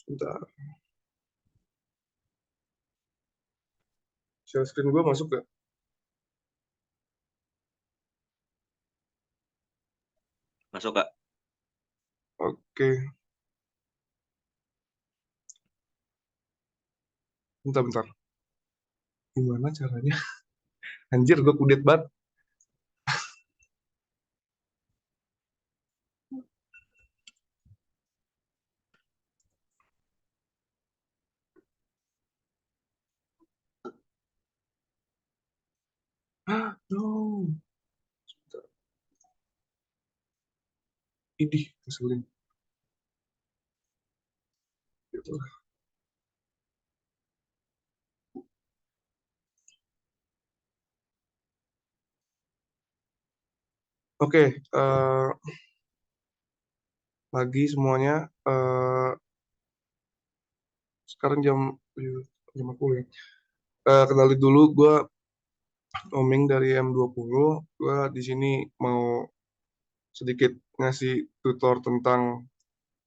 Bentar. Share screen gue masuk gak? Masuk, Kak. Oke. Bentar. Gimana caranya? Anjir, gue kudet banget. No. Idih, keselin. Gitu. Oke, pagi semuanya. Sekarang jam aku ya. Kenalin dulu, gue Oming dari M20. Gue di sini mau sedikit ngasih tutor tentang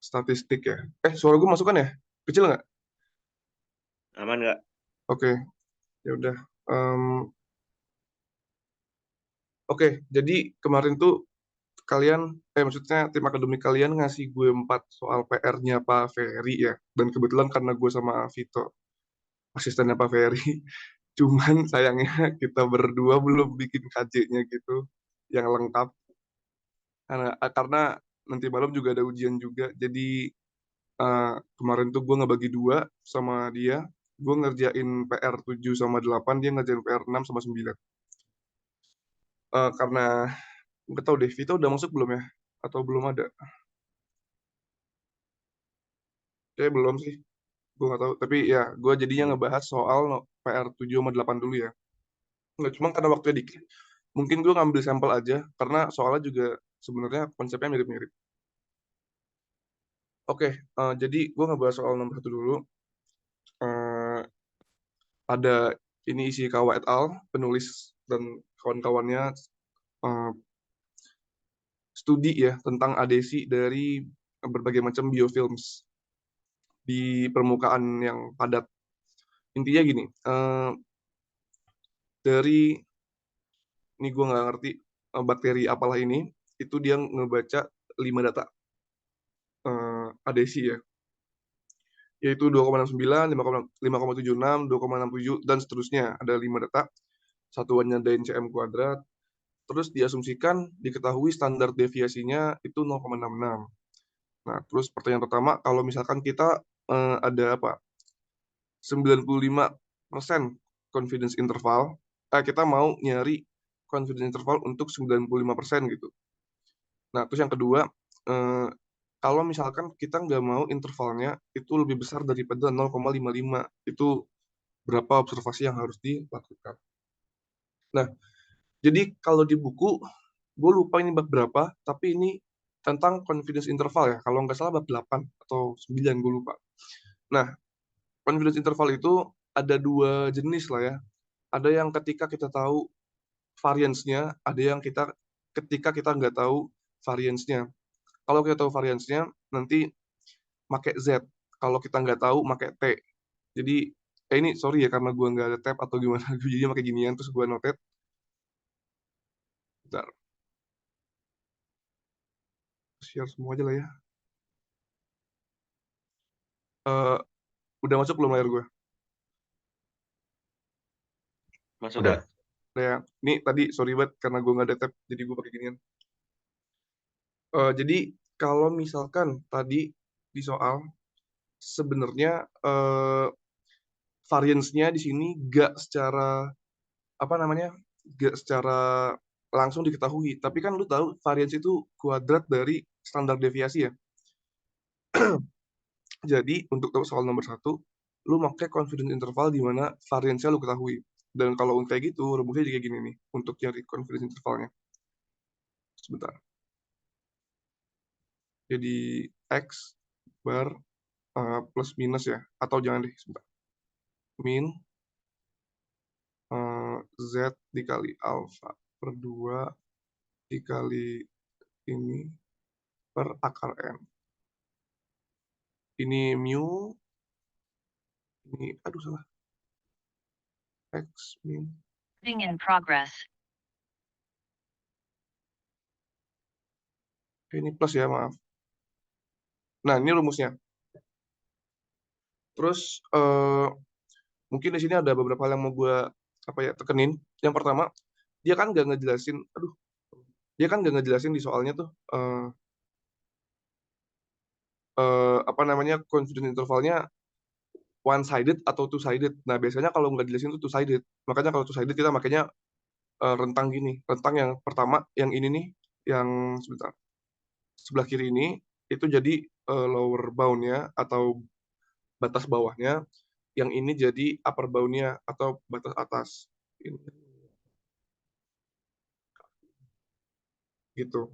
statistik ya. Suara gue masuk kan ya? Kecil nggak? Aman nggak? Oke, ya udah. Em, Oke, jadi kemarin tuh kalian, maksudnya tim akademik kalian ngasih gue 4 soal PR-nya Pak Ferry ya. Dan kebetulan karena gue sama Vito, asistennya Pak Ferry, cuman sayangnya kita berdua belum bikin KJ-nya gitu, yang lengkap. Karena nanti malam juga ada ujian juga. Jadi kemarin tuh gue ngebagi dua sama dia. Gue ngerjain PR 7 sama 8, dia ngerjain PR 6 sama 9. Karena nggak tahu deh, Vito udah masuk belum ya? Atau belum ada? Kayaknya belum sih. Gue nggak tahu. Tapi ya, gue jadinya Hmm. ngebahas soal PR 7 sama 8 dulu ya. Nggak, cuma karena waktunya dikit. Mungkin gue ngambil sampel aja, karena soalnya juga sebenarnya konsepnya mirip-mirip. Oke, jadi gue ngebahas soal nomor satu dulu. Eh, ada ini isi Kawa et al, penulis dan kawan-kawannya eh, studi ya tentang adesi dari berbagai macam biofilms di permukaan yang padat. Intinya gini, dari ini gue nggak ngerti bakteri apalah ini, itu dia ngebaca 5 data adesi ya, yaitu 2,69, 5,76, 2,67, dan seterusnya. Ada 5 data, satuannya Dn cm kuadrat, terus diasumsikan diketahui standar deviasinya itu 0,66. Nah, terus pertanyaan pertama, kalau misalkan kita ada apa? 95% confidence interval, kita mau nyari confidence interval untuk 95% gitu. Nah, terus yang kedua, eh, kalau misalkan kita nggak mau intervalnya itu lebih besar daripada 0,55, itu berapa observasi yang harus dilakukan. Nah, jadi kalau di buku, gue lupa ini bab berapa, tapi ini tentang confidence interval ya. Kalau nggak salah bab 8 atau 9, gue lupa. Nah, confidence interval itu ada dua jenis lah ya. Ada yang ketika kita tahu variance-nya, ada yang ketika kita nggak tahu variance-nya. Kalau kita tahu variance-nya, nanti pakai Z. Kalau kita nggak tahu, pakai T. Jadi, ini sorry ya karena gue nggak ada tab atau gimana, jadi pakai ginian, terus gue notet. Bentar, share semua aja lah ya. Eh, udah masuk belum layar gue? Masuk, Udah. Kak. Nah, ya. Ini tadi sorry banget karena gue nggak ada tab, jadi gue pakai ginian. Jadi, kalau misalkan tadi di soal, sebenarnya variance-nya di sini nggak secara apa namanya, nggak secara langsung diketahui. Tapi kan lu tahu variance itu kuadrat dari standar deviasi ya. Jadi untuk tahu soal nomor satu, lu pakai confidence interval di mana variance-nya lu ketahui. Dan kalau kayak gitu, rumusnya juga gini nih, untuk cari confidence intervalnya. Sebentar. Jadi X bar plus minus ya. Atau jangan deh, sebentar. Min Z dikali alfa per 2 dikali ini per akar N. ini mu, ini aduh salah, x min. In progress. Ini plus ya, maaf. Nah, ini rumusnya. Terus mungkin di sini ada beberapa hal yang mau gue tekenin. Yang pertama, dia kan nggak ngejelasin di soalnya tuh confidence intervalnya one sided atau two sided. Nah, biasanya kalau nggak dijelasin tuh two sided. Makanya kalau two sided kita makanya rentang gini. Rentang yang pertama, yang ini nih, yang sebentar, sebelah kiri ini itu jadi lower bound-nya atau batas bawahnya, yang ini jadi upper bound-nya atau batas atas. Ini. Gitu.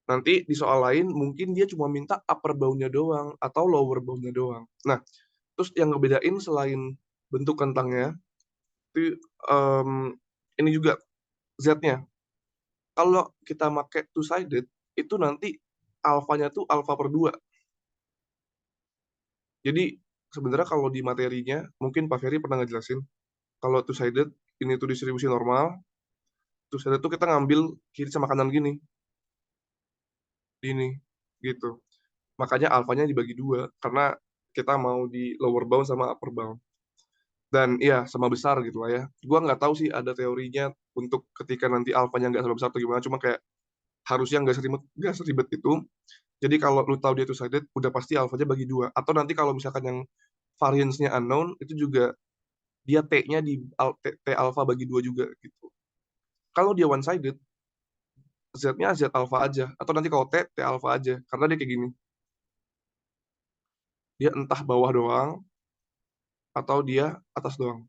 Nanti di soal lain mungkin dia cuma minta upper bound-nya doang atau lower bound-nya doang. Nah, terus yang ngebedain selain bentuk rentangnya, itu ini juga Z-nya. Kalau kita pakai two-sided, itu nanti alfanya tuh alfa per 2. Jadi sebenarnya kalau di materinya, mungkin Pak Ferry pernah ngejelasin, kalau two-sided, ini tuh distribusi normal, two-sided tuh kita ngambil kiri sama kanan gini. Gini, gitu. Makanya alfanya dibagi 2, karena kita mau di lower bound sama upper bound. Dan iya, sama besar gitu lah ya. Gua nggak tahu sih ada teorinya untuk ketika nanti alfanya nggak sama besar atau gimana, cuma kayak harusnya nggak seribet itu. Jadi kalau lu tahu dia two-sided, udah pasti alfanya bagi 2. Atau nanti kalau misalkan yang variance-nya unknown, itu juga dia T-nya T alpha bagi 2 juga gitu. Kalau dia one-sided, Z-nya Z alpha aja. Atau nanti kalau T alpha aja. Karena dia kayak gini. Dia entah bawah doang, atau dia atas doang.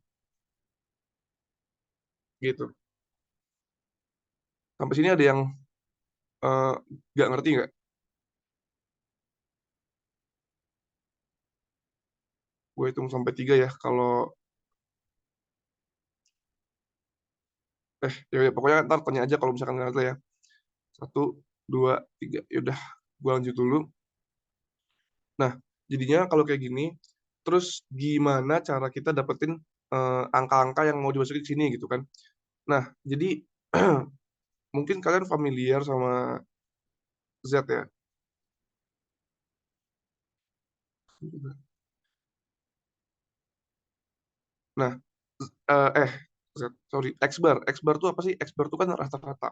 Gitu. Sampai sini ada yang nggak ngerti nggak? Gue hitung sampai 3 ya. Kalau ya pokoknya ntar tanya aja kalau misalkan nggak ngerti ya. 1, 2, 3. Yaudah, gue lanjut dulu. Nah, jadinya kalau kayak gini, terus gimana cara kita dapetin angka-angka yang mau dimasukin ke sini gitu kan? Nah, jadi mungkin kalian familiar sama Z ya. Nah, X bar. X bar tuh apa sih? X bar tuh kan rata-rata.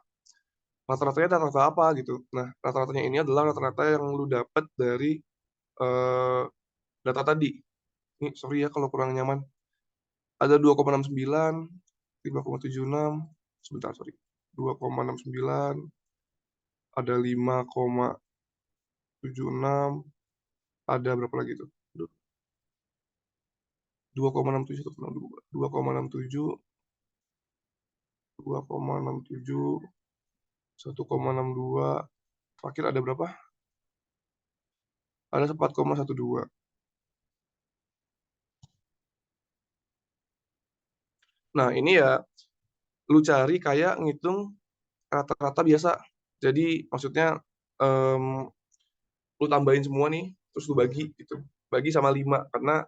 Rata-ratanya rata-rata apa gitu. Nah, rata-ratanya ini adalah rata-rata yang lu dapet dari eh, data tadi. Ini sorry ya kalau kurang nyaman. Ada 2,69, 5,76, sebentar sorry. 2,69, ada 5,76, ada berapa lagi tuh? 2,67, 2,67, 2,67, 1,62, terakhir ada berapa? Ada 4,12. Nah, ini ya lu cari kayak ngitung rata-rata biasa. Jadi maksudnya em, lu tambahin semua nih, terus lu bagi gitu. Bagi sama 5, karena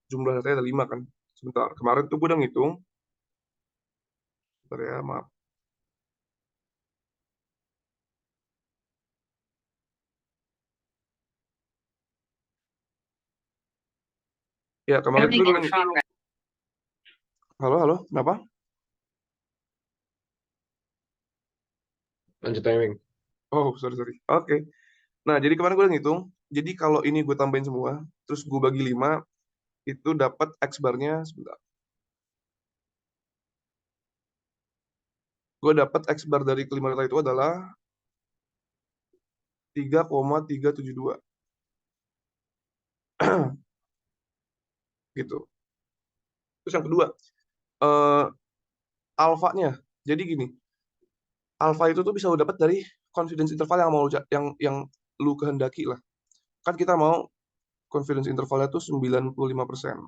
jumlah datanya ada 5 kan. Sebentar, kemarin tuh gue udah ngitung. Sebentar ya, maaf. Ya, kemarin tuh gue udah ngitung. Halo, halo, kenapa? Lanjut timing. Oh, sorry, sorry. Oke. Nah, jadi kemarin gue udah ngitung. Jadi kalau ini gue tambahin semua, terus gue bagi 5, itu dapat X bar-nya, sebentar. Gue dapat X bar dari kelima data itu adalah 3,372. Gitu. Terus yang kedua, eh, alfanya. Jadi gini, alfa itu tuh bisa lu dapat dari confidence interval yang mau yang lu kehendaki lah. Kan kita mau confidence intervalnya tuh 95%.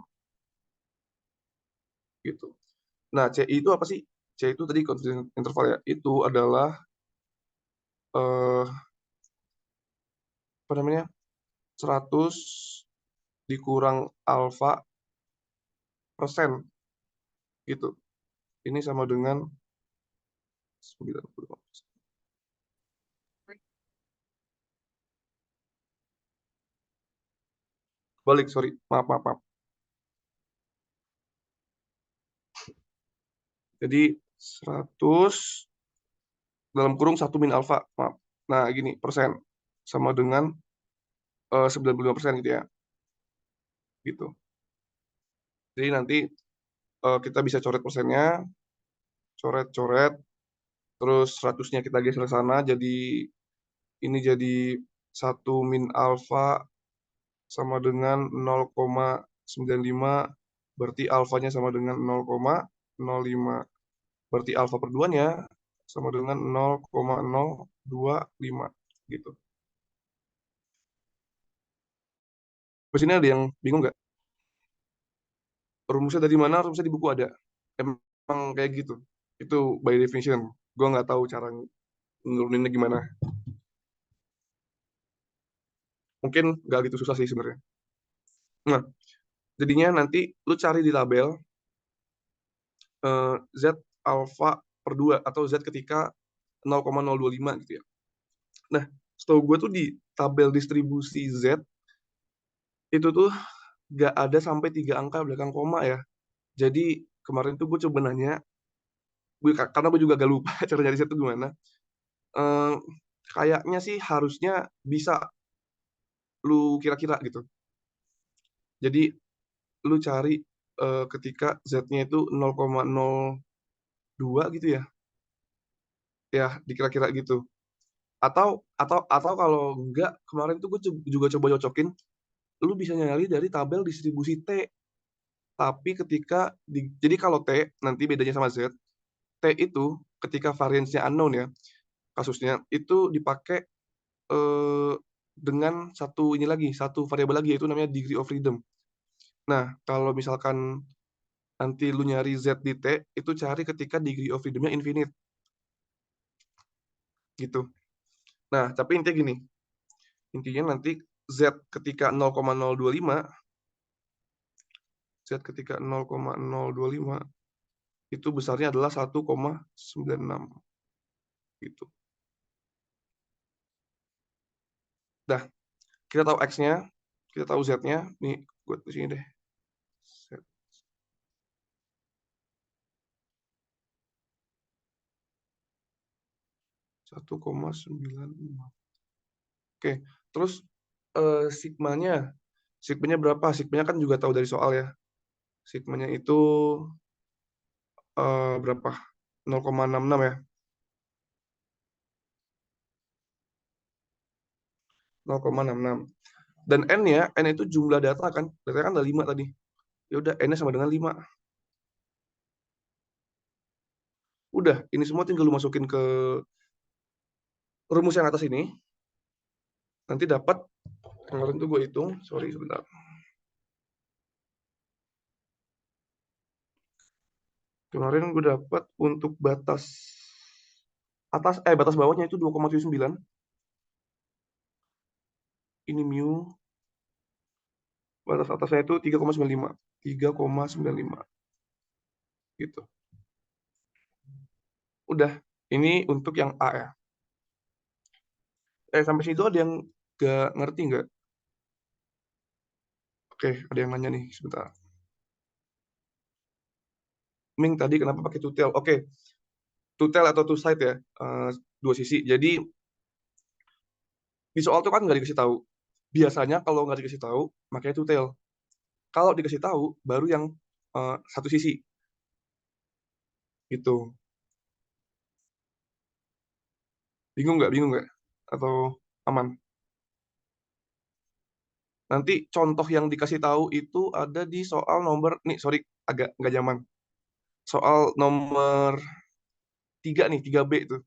Gitu. Nah, CI itu apa sih? CI itu tadi confidence interval ya. Itu adalah apa namanya? 100 dikurang alfa persen gitu. Ini sama dengan 95%. Balik, sorry. Maaf. Jadi 100 dalam kurung 1 min alfa. Maaf. Nah, gini, persen. Sama dengan 95% gitu ya. Gitu. Jadi nanti kita bisa coret persennya, coret, terus 100-nya kita geser ke sana, jadi ini jadi 1 min alfa sama dengan 0,95, berarti alfanya sama dengan 0,05. Berarti alfa per 2-nya sama dengan 0,025 gitu. Terus ini ada yang bingung nggak? Rumusnya dari mana? Rumusnya di buku ada. Emang kayak gitu. Itu by definition. Gue nggak tahu cara nuruninnya gimana. Mungkin nggak gitu susah sih sebenarnya. Nah, jadinya nanti lu cari di tabel Z alfa per 2 atau Z ketika 0,025 gitu ya. Nah, setahu gue tuh di tabel distribusi Z itu tuh nggak ada sampai 3 angka belakang koma ya. Jadi kemarin tuh gue coba nanya, karena gue juga gak lupa cara nyari Z itu gimana. Kayaknya sih harusnya bisa lu kira-kira gitu. Jadi lu cari ketika Z-nya itu 0,02 gitu ya. Ya, dikira-kira gitu. Atau kalau enggak, kemarin tuh gue juga coba cocokin, lu bisa nyari dari tabel distribusi T. Tapi jadi kalau T, nanti bedanya sama Z, T itu ketika variance-nya unknown ya, kasusnya, itu dipakai dengan satu variabel lagi, yaitu namanya degree of freedom. Nah, kalau misalkan nanti lu nyari Z di T, itu cari ketika degree of freedom-nya infinite. Gitu. Nah, tapi intinya nanti Z ketika 0,025, Z ketika 0,025, itu besarnya adalah 1,96. Gitu. Dah, kita tahu X-nya, kita tahu Z-nya. Nih, gue di sini deh. 1,96. Oke, terus sigmanya berapa? Sigmanya kan juga tahu dari soal ya. Sigmanya itu berapa? 0,66 ya. 0,66. Dan N-nya, N itu jumlah data kan. Datanya kan ada 5 tadi. Ya udah, N-nya sama dengan 5. Udah, ini semua tinggal lu masukin ke rumus yang atas ini. Nanti dapat, kemarin tuh gue hitung, sorry sebentar. Kemarin gue dapat untuk batas batas bawahnya itu 2,79. Ini mu. Batas atasnya itu 3,95. 3,95. Gitu. Udah, ini untuk yang A ya. Sampai situ ada yang gak ngerti nggak? Oke, ada yang nanya nih, sebentar. Ming, tadi kenapa pakai tutel? Oke, tutel atau two side ya, dua sisi. Jadi, di soal itu kan nggak dikasih tahu. Biasanya kalau nggak dikasih tahu, makanya tutel. Kalau dikasih tahu, baru yang satu sisi. Gitu. Bingung nggak? Atau aman? Nanti contoh yang dikasih tahu itu ada di soal nomor, nih sorry, agak nggak nyaman. Soal nomor 3 nih, 3B itu.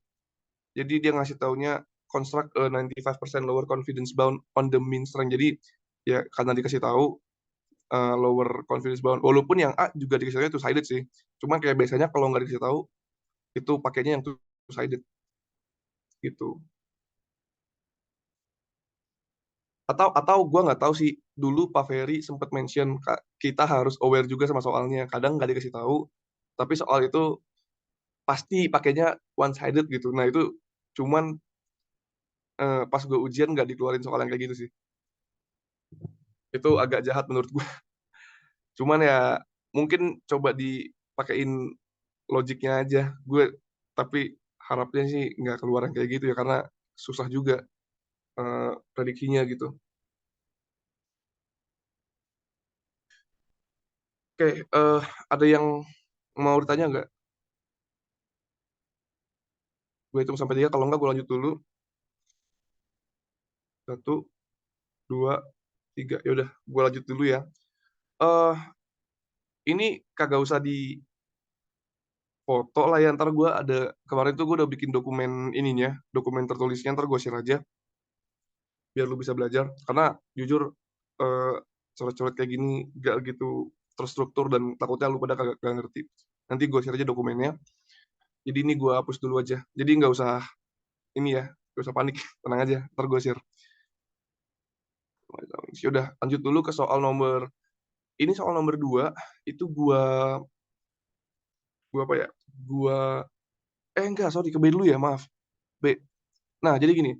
Jadi dia ngasih taunya construct a 95% lower confidence bound on the mean strength. Jadi ya karena dikasih tahu lower confidence bound. Walaupun yang A juga dikasih tahu two sided sih. Cuma kayak biasanya kalau nggak dikasih tahu itu pakainya yang two sided gitu. Atau gue nggak tahu sih, dulu Pak Ferry sempat mention kita harus aware juga sama soalnya. Kadang nggak dikasih tahu, tapi soal itu pasti pakainya one sided gitu. Nah itu cuman pas gue ujian nggak dikeluarin soal yang kayak gitu sih. Itu agak jahat menurut gue. Cuman ya mungkin coba dipakein logiknya aja. Tapi harapnya sih nggak keluar yang kayak gitu ya, karena susah juga prediksinya gitu. Oke, ada yang mau ditanya nggak? Gue hitung sampai 3, kalau nggak gue lanjut dulu. 1, 2, 3. Yaudah, gue lanjut dulu ya. eh ini kagak usah di foto lah ya, ntar gue ada, kemarin tuh gue udah bikin dokumen ininya, dokumen tertulisnya, ntar gue share aja, biar lu bisa belajar. Karena jujur, eh, coret-coret kayak gini gak gitu terstruktur, dan takutnya lu pada kagak ngerti. Nanti gue share aja dokumennya. Jadi ini gue hapus dulu aja. Jadi nggak usah ini ya, nggak usah panik, tenang aja, ntar gue share. Udah, lanjut dulu ke soal nomor, ini soal nomor 2, itu gua apa ya? Gua enggak, sorry, ke B dulu ya, maaf. B. Nah, jadi gini,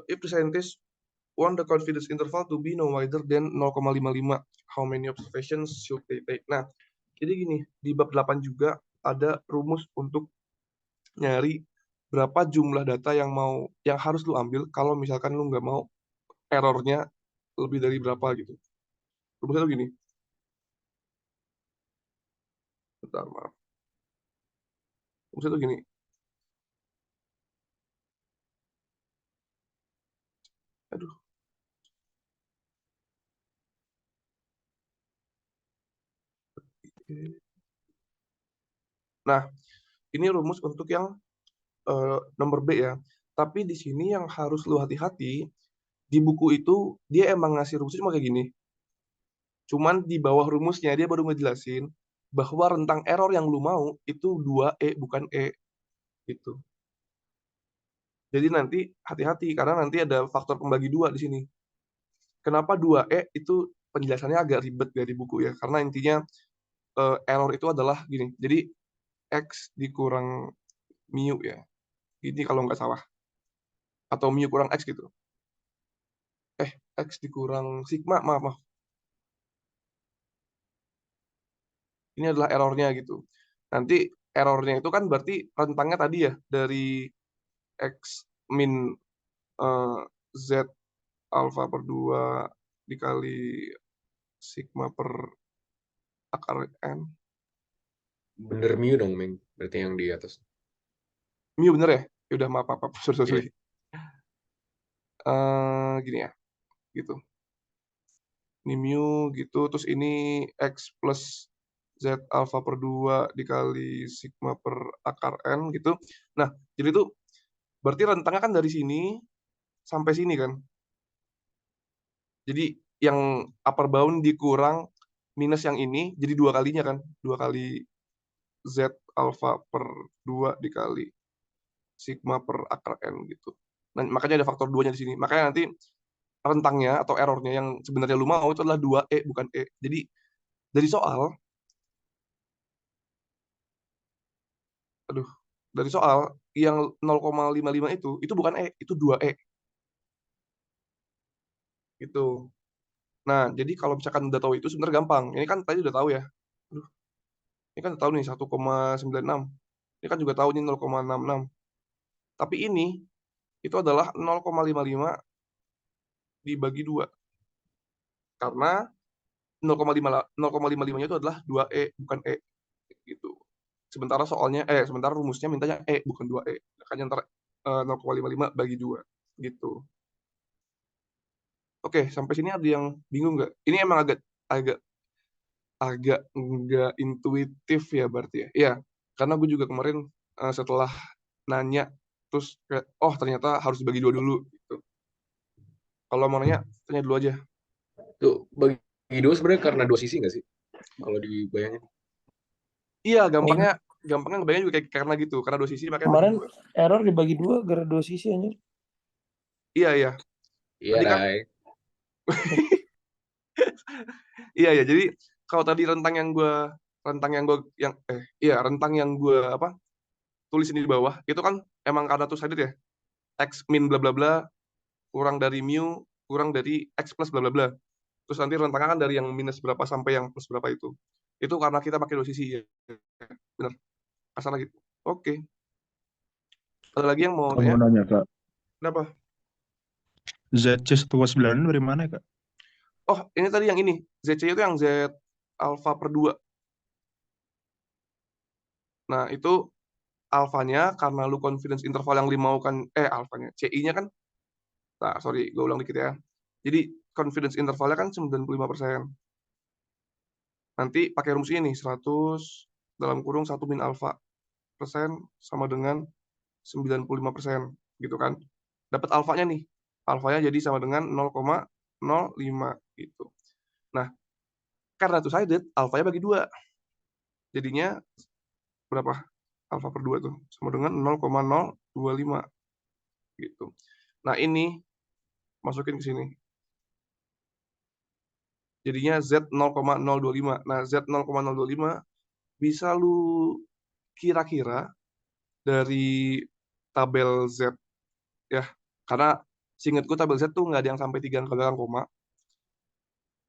if the scientist want the confidence interval to be no wider than 0,55, how many observations should they take? Nah, jadi gini, di bab 8 juga ada rumus untuk nyari berapa jumlah data yang harus lu ambil kalau misalkan lu nggak mau errornya lebih dari berapa gitu. Rumusnya tuh gini. Bentar, maaf. Rumusnya tuh gini. Aduh. Nah, ini rumus untuk yang nomor B ya. Tapi di sini yang harus lu hati-hati, di buku itu dia emang ngasih rumusnya cuma kayak gini. Cuman di bawah rumusnya dia baru ngejelasin bahwa rentang error yang lu mau itu 2E bukan E gitu. Jadi nanti hati-hati karena nanti ada faktor pembagi 2 di sini. Kenapa 2E itu penjelasannya agak ribet dari buku ya. Karena intinya error itu adalah gini. Jadi X dikurang mu ya. Ini kalau nggak salah. Atau mu kurang X gitu. X dikurang sigma, maaf. Ini adalah errornya gitu. Nanti errornya itu kan berarti rentangnya tadi ya, dari X min Z alfa per 2 dikali sigma per akar N. Bener mu dong, Meng. Berarti yang di atas. Mu bener ya? Ya udah, maaf. Sorry. Iya. Gini ya, gitu. Ini mu gitu, terus ini X plus Z alfa per 2 dikali sigma per akar N gitu. Nah, jadi itu berarti rentangnya kan dari sini sampai sini kan. Jadi yang upper bound dikurang minus yang ini, jadi 2 kalinya kan. 2 kali Z alfa per 2 dikali sigma per akar N gitu. Nah, makanya ada faktor 2-nya di sini. Makanya nanti rentangnya atau errornya yang sebenarnya lu mau itu adalah 2E bukan E. Jadi dari soal, dari soal yang 0,55 itu bukan E, itu 2E gitu. Nah, jadi kalau misalkan udah tahu itu sebenarnya gampang. Ini kan tadi udah tahu ya. Aduh, ini kan udah tahu nih 1,96. Ini kan juga tahu nih 0,66. Tapi ini itu adalah 0,55 dibagi 2. Karena 0,55-nya itu adalah 2E bukan E gitu. Sementara rumusnya mintanya E bukan 2E. Makanya antara 0,55 bagi 2 gitu. Oke, sampai sini ada yang bingung nggak? Ini emang agak nggak intuitif ya berarti ya. Iya, karena gue juga kemarin setelah nanya terus kayak, oh ternyata harus dibagi 2 dulu gitu. Kalau mau nanya, tanya dulu aja. Tuh, bagi dua sebenarnya karena dua sisi nggak sih? Kalau dibayangin. Iya, gampangnya ngebayangin juga kayak karena gitu, karena 2 sisi makanya bagi Kemarin 2. error dibagi 2 gara 2 sisi aja. Iya. Iya, Tadi kan Rai. iya ya. Jadi kalau tadi rentang yang gue apa tulisin di bawah itu kan emang karena two sided ya. X min bla bla bla kurang dari mu kurang dari x plus bla bla bla. Terus nanti rentangnya kan dari yang minus berapa sampai yang plus berapa itu. Itu karena kita pakai dua sisi ya. Benar. Asal lagi. Oke. Ada lagi yang mau Kalau mau tanya? nanya Kak, Kenapa? ZC129 dari mana ya Kak? Oh, ini tadi yang ini. ZC itu yang Z alpha per 2. Nah, itu alfanya karena lu confidence interval yang dimaukan, alfanya, CI-nya kan, nah sorry, gue ulang dikit ya. Jadi confidence intervalnya kan 95%. Nanti pakai rumus ini, 100 dalam kurung 1 min alfa persen sama dengan 95%, gitu kan. Dapat alfanya nih, alfanya jadi sama dengan 0,05 gitu. Nah, karena two sided, alfanya bagi 2. Jadinya berapa? Alfa per 2 tuh sama dengan 0,025 gitu. Nah, ini masukin ke sini. Jadinya Z 0,025. Nah, Z 0,025 bisa lu kira-kira dari tabel Z ya. Karena seingatku tabel Z tuh nggak ada yang sampai 3 angka belakang koma.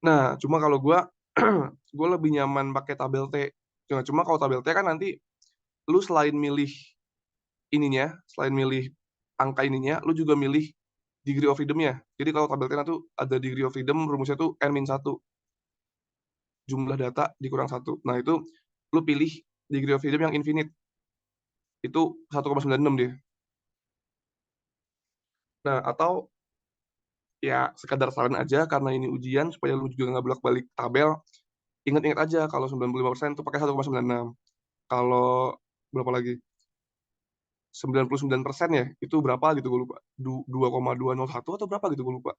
Nah, cuma kalau gua gue lebih nyaman pakai tabel T. Cuma kalau tabel T kan nanti lu selain milih ininya, selain milih angka ininya, lu juga milih degree of freedom-nya. Jadi kalau tabel T tuh ada degree of freedom, rumusnya tuh N-1. Jumlah data dikurang 1. Nah, itu lu pilih degree of freedom yang infinite. Itu 1,96 dia. Nah, atau ya sekadar saran aja karena ini ujian supaya lu juga nggak bolak-balik tabel. Ingat-ingat aja kalau 95% itu pakai 1,96. Kalau berapa lagi? 99% ya, itu berapa gitu gue lupa. 2,201 atau berapa gitu gue lupa.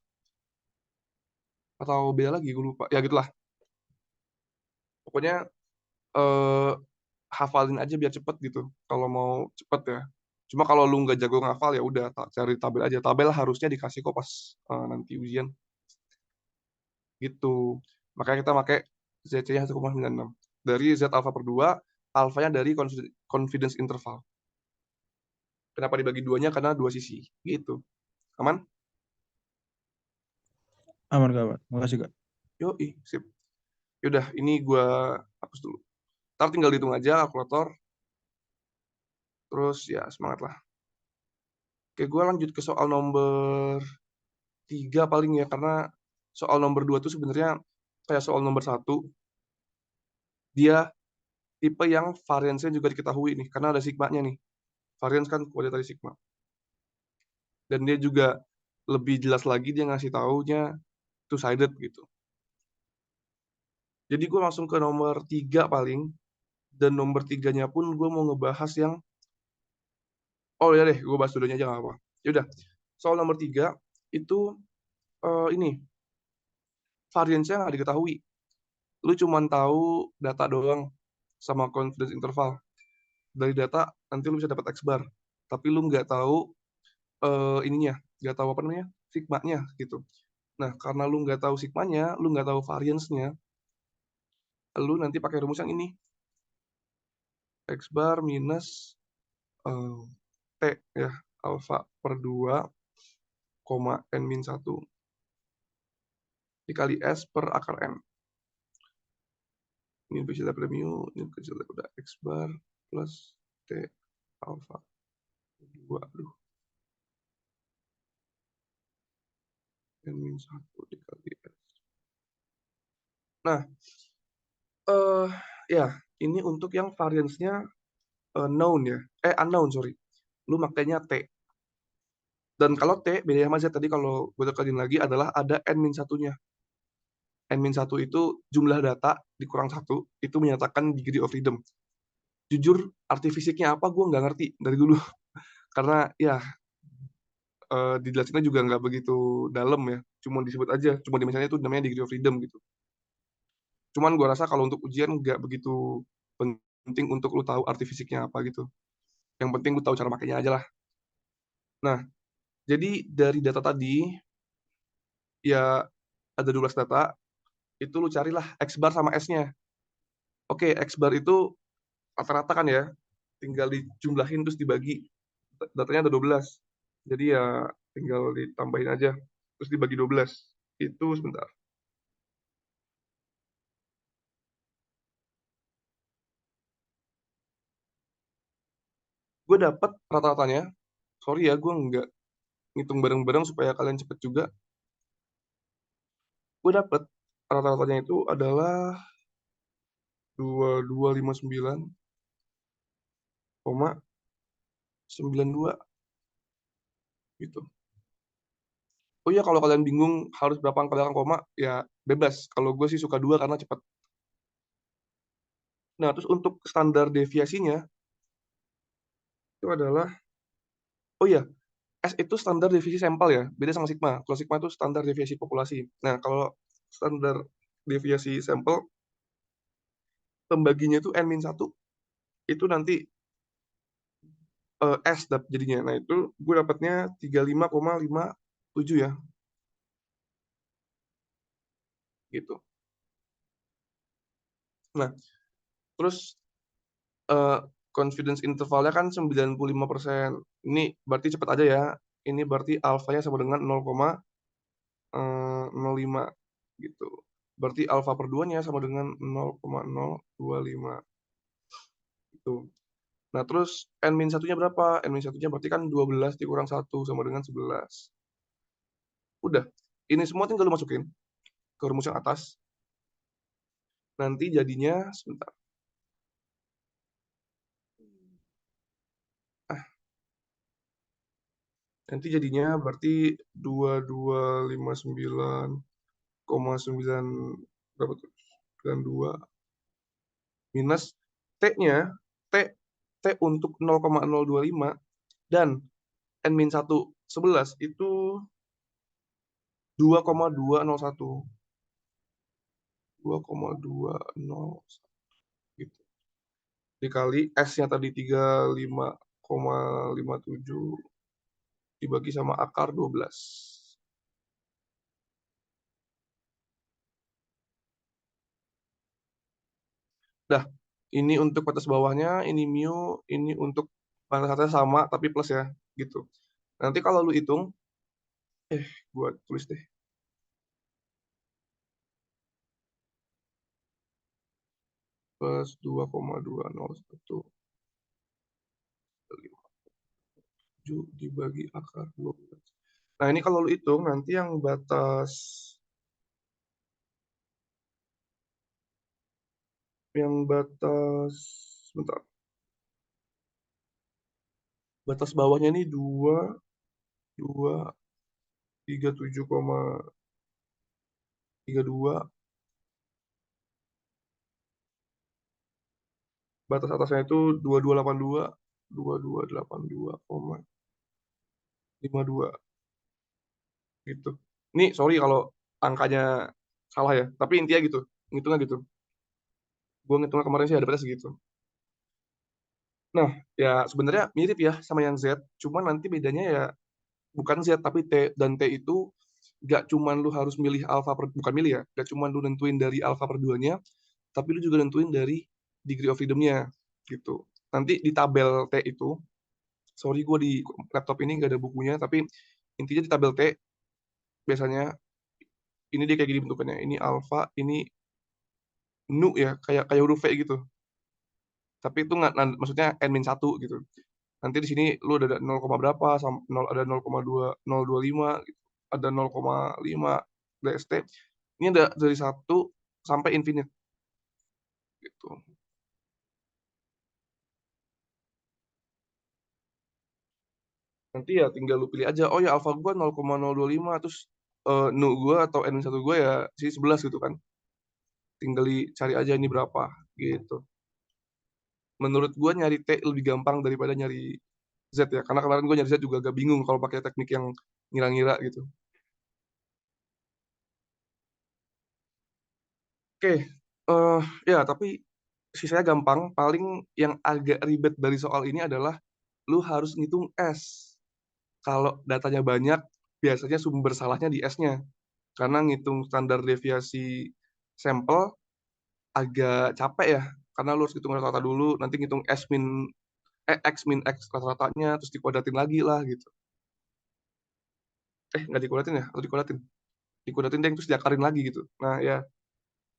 Atau beda lagi gue lupa. Ya gitulah. Pokoknya eh, hafalin aja biar cepet gitu. Kalau mau cepet ya. Cuma kalau lu nggak jago ngafal ya udah cari tabel aja. Tabel harusnya dikasih kok pas nanti ujian gitu. Makanya kita pakai ZC-nya 1,96. Dari Z alpha per 2, alfanya dari confidence interval. Kenapa dibagi duanya? Karena dua sisi. Gitu. Aman? Aman Kak, makasih Kak. Yoi, sip. Yaudah, ini gue hapus dulu. Ntar tinggal dihitung aja kalkulator. Terus ya semangat lah. Oke, gue lanjut ke soal nomor 3 paling ya. Karena soal nomor 2 tuh sebenarnya kayak soal nomor 1. Dia tipe yang variansnya juga diketahui nih. Karena ada sigma-nya nih. Varians kan kualitas dari sigma. Dan dia juga lebih jelas lagi dia ngasih taunya two-sided gitu. Jadi gue langsung ke nomor 3 paling. Dan nomor 3-nya pun gue mau ngebahas yang oh ya deh, gue bahas dulunya aja nggak apa. Yaudah, soal nomor 3 itu ini variansnya nggak diketahui. Lu cuma tahu data doang sama confidence interval. Dari data nanti lu bisa dapat X bar. Tapi lu nggak tahu ininya, nggak tahu apa namanya, sigma-nya gitu. Nah, karena lu nggak tahu sigma-nya, lu nggak tahu variance-nya, lu nanti pakai rumus yang ini. X bar minus T ya, alfa per 2, N min 1 dikali S per akar N. Ini kecil daripada mu, ini kecil daripada X bar plus T alfa 2. Aduh. N min 1 dikali S. Nah, ya, ini untuk yang variance-nya known ya. Unknown, sorry. Lu makanya T. Dan kalau T, beda sama Z tadi kalau gue tekenin lagi adalah ada N-1-nya. N-1 itu jumlah data dikurang 1, itu menyatakan degree of freedom. Jujur, arti fisiknya apa gue nggak ngerti dari dulu. Karena ya, dijelasinnya juga nggak begitu dalam ya. Cuma disebut aja, cuma dimensinya itu namanya degree of freedom gitu. Cuman gue rasa kalau untuk ujian nggak begitu penting untuk lu tahu arti fisiknya apa gitu. Yang penting lu tahu cara makainya aja lah. Nah, jadi dari data tadi, ya ada 12 data, itu lu carilah X bar sama S-nya. Oke, X bar itu rata-rata kan ya, tinggal dijumlahin terus dibagi. Datanya ada 12. Jadi ya tinggal ditambahin aja, terus dibagi 12. Itu sebentar. Gue dapat rata-ratanya. Sorry ya, gue nggak ngitung bareng-bareng supaya kalian cepet juga. Gue dapat rata-ratanya itu adalah 2259,92 gitu. Oh iya, kalau kalian bingung harus berapa angka belakang koma, ya bebas. Kalau gue sih suka 2 karena cepat. Nah, terus untuk standar deviasinya itu adalah, oh iya, S itu standar deviasi sampel ya, beda sama sigma. Kalau sigma itu standar deviasi populasi. Nah, kalau standar deviasi sampel, pembaginya itu N-1, itu nanti S jadinya. Nah, itu gue dapatnya 35,57 ya, gitu. Nah, terus eh, confidence intervalnya kan 95%. Ini berarti cepat aja ya. Ini berarti alfanya sama dengan 0,05 gitu. Berarti alfa per 2-nya sama dengan 0,025 gitu. Nah, terus N-1-nya berapa? N-1-nya berarti kan 12 dikurang 1 sama dengan 11. Udah. Ini semua tinggal lu masukin ke rumus yang atas. Nanti jadinya, sebentar. Nanti jadinya berarti 2259,9 berapa tuh? 92 minus T-nya, T T untuk 0,025 dan N-1 11 itu 2,201. 2,201 gitu. Dikali S-nya tadi 35,57 dibagi sama akar 12. Dah, ini untuk batas bawahnya, ini mu, ini untuk batas atasnya sama tapi plus ya, gitu. Nanti kalau lu hitung, buat tulis deh. Plus 2,201 dibagi akar 12. Nah, ini kalau lu hitung, nanti yang batas sebentar. Batas bawahnya ini 2,237,32. Batas atasnya itu 2282 gitu. Ini sorry kalau angkanya salah ya, tapi intinya gitu, ngitungnya gitu. Gue ngitungnya kemarin sih ada batas segitu. Nah, ya sebenarnya mirip ya sama yang Z, cuman nanti bedanya ya bukan Z tapi T, dan T itu gak cuman lu harus milih alfa per, bukan milih ya, gak cuman lu nentuin dari alfa per 2-nya, tapi lu juga nentuin dari degree of freedom-nya gitu. Nanti di tabel T itu, sorry gue di laptop ini gak ada bukunya, tapi intinya di tabel T biasanya ini dia kayak gini bentukannya. Ini alfa, ini nu ya, kayak kayak huruf V gitu. Tapi itu nggak, maksudnya N-1 gitu. Nanti di sini lu ada 0, berapa, ada 0,2025 gitu. Ada 0,5 DST. Ini ada dari 1 sampai infinite gitu. Nanti ya tinggal lu pilih aja, oh ya alfa gua 0,025, terus nu gua atau N-1 gua ya sini 11 gitu kan. Tinggal dicari aja ini berapa gitu. Menurut gua nyari T lebih gampang daripada nyari Z ya, karena kemarin gue nyari Z juga agak bingung kalau pakai teknik yang ngira-ngira gitu. Oke, ya tapi sisanya gampang. Paling yang agak ribet dari soal ini adalah lu harus ngitung S. Kalau datanya banyak, biasanya sumber salahnya di S-nya. karena ngitung standar deviasi sampel agak capek ya, karena lu harus hitung rata-rata dulu, nanti ngitung X min X rata-ratanya, terus dikuadratin lagi lah gitu. Nggak dikuadratin ya? Atau dikuadratin? Dikuadratin deh, terus diakarin lagi gitu. Nah ya,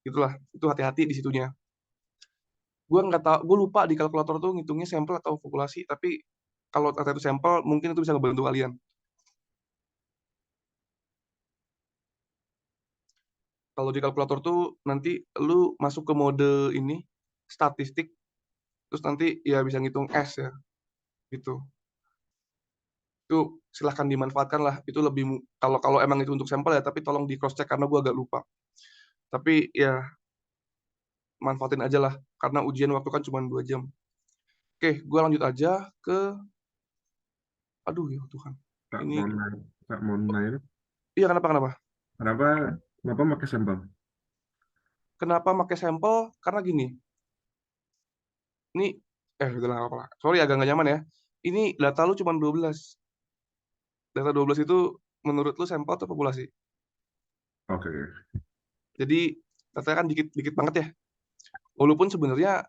gitulah. Itu hati-hati di situnya. Gue nggak tahu, gue lupa di kalkulator tuh ngitungnya sampel atau populasi, tapi kalau kata itu sampel, mungkin itu bisa ngebantu kalian. Kalau di kalkulator tuh nanti lu masuk ke mode ini, statistik, terus nanti ya bisa ngitung S ya, gitu. Itu silahkan dimanfaatkan lah. Itu lebih kalau kalau emang itu untuk sampel ya, tapi tolong di cross check karena gue agak lupa. Tapi ya manfaatin aja lah, karena ujian waktu kan cuma 2 jam. Oke, gue lanjut aja ke, aduh ya Tuhan. Kak Ini, mau nanya, Kak mau nanya, iya kenapa? kenapa kenapa pakai sampel? Kenapa pakai sampel? Karena gini, ini, udah lah, apa-apa. Sorry agak nggak nyaman ya. Ini data lu cuma 12. Data 12 itu menurut lu sampel atau populasi? Oke. Jadi datanya kan dikit banget ya. Walaupun sebenarnya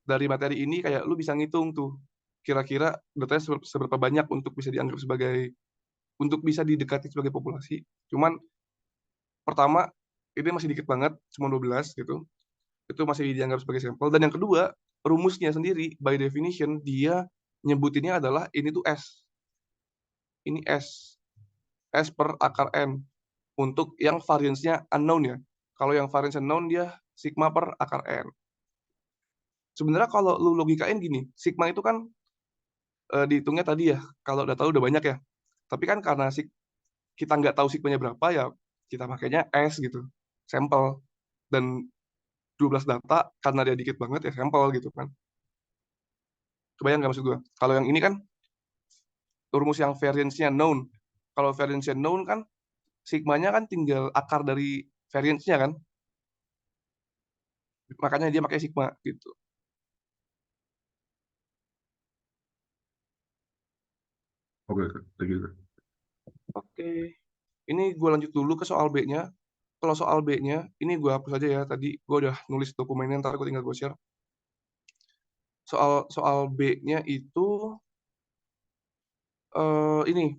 dari materi ini kayak lu bisa ngitung tuh kira-kira datanya seberapa banyak untuk bisa dianggap sebagai untuk bisa didekati sebagai populasi. Cuman pertama ini masih dikit banget, cuma 12 gitu. Itu masih dianggap sebagai sampel. Dan yang kedua, rumusnya sendiri by definition dia nyebutinnya adalah ini tuh S. Ini S. S per akar N. Untuk yang variance-nya unknown ya. Kalau yang variance unknown dia sigma per akar N. Sebenarnya kalau lu logikain gini, sigma itu kan dihitungnya tadi ya, kalau data lu udah banyak ya. Tapi kan karena kita nggak tahu sigmanya berapa ya, kita pakainya S gitu, sampel. Dan 12 data, karena dia dikit banget ya sampel gitu kan. Kebayang nggak maksud gue? Kalau yang ini kan rumus yang variance-nya known. Kalau variance-nya known kan, sigmanya kan tinggal akar dari variance-nya kan. Makanya dia pakai sigma gitu. Oke, thank you. Oke. Ini gue lanjut dulu ke soal B-nya. Kalau soal B-nya, ini gue hapus aja ya. Tadi gue udah nulis dokumennya, ntar gue tinggal gue share. Soal B-nya itu ini.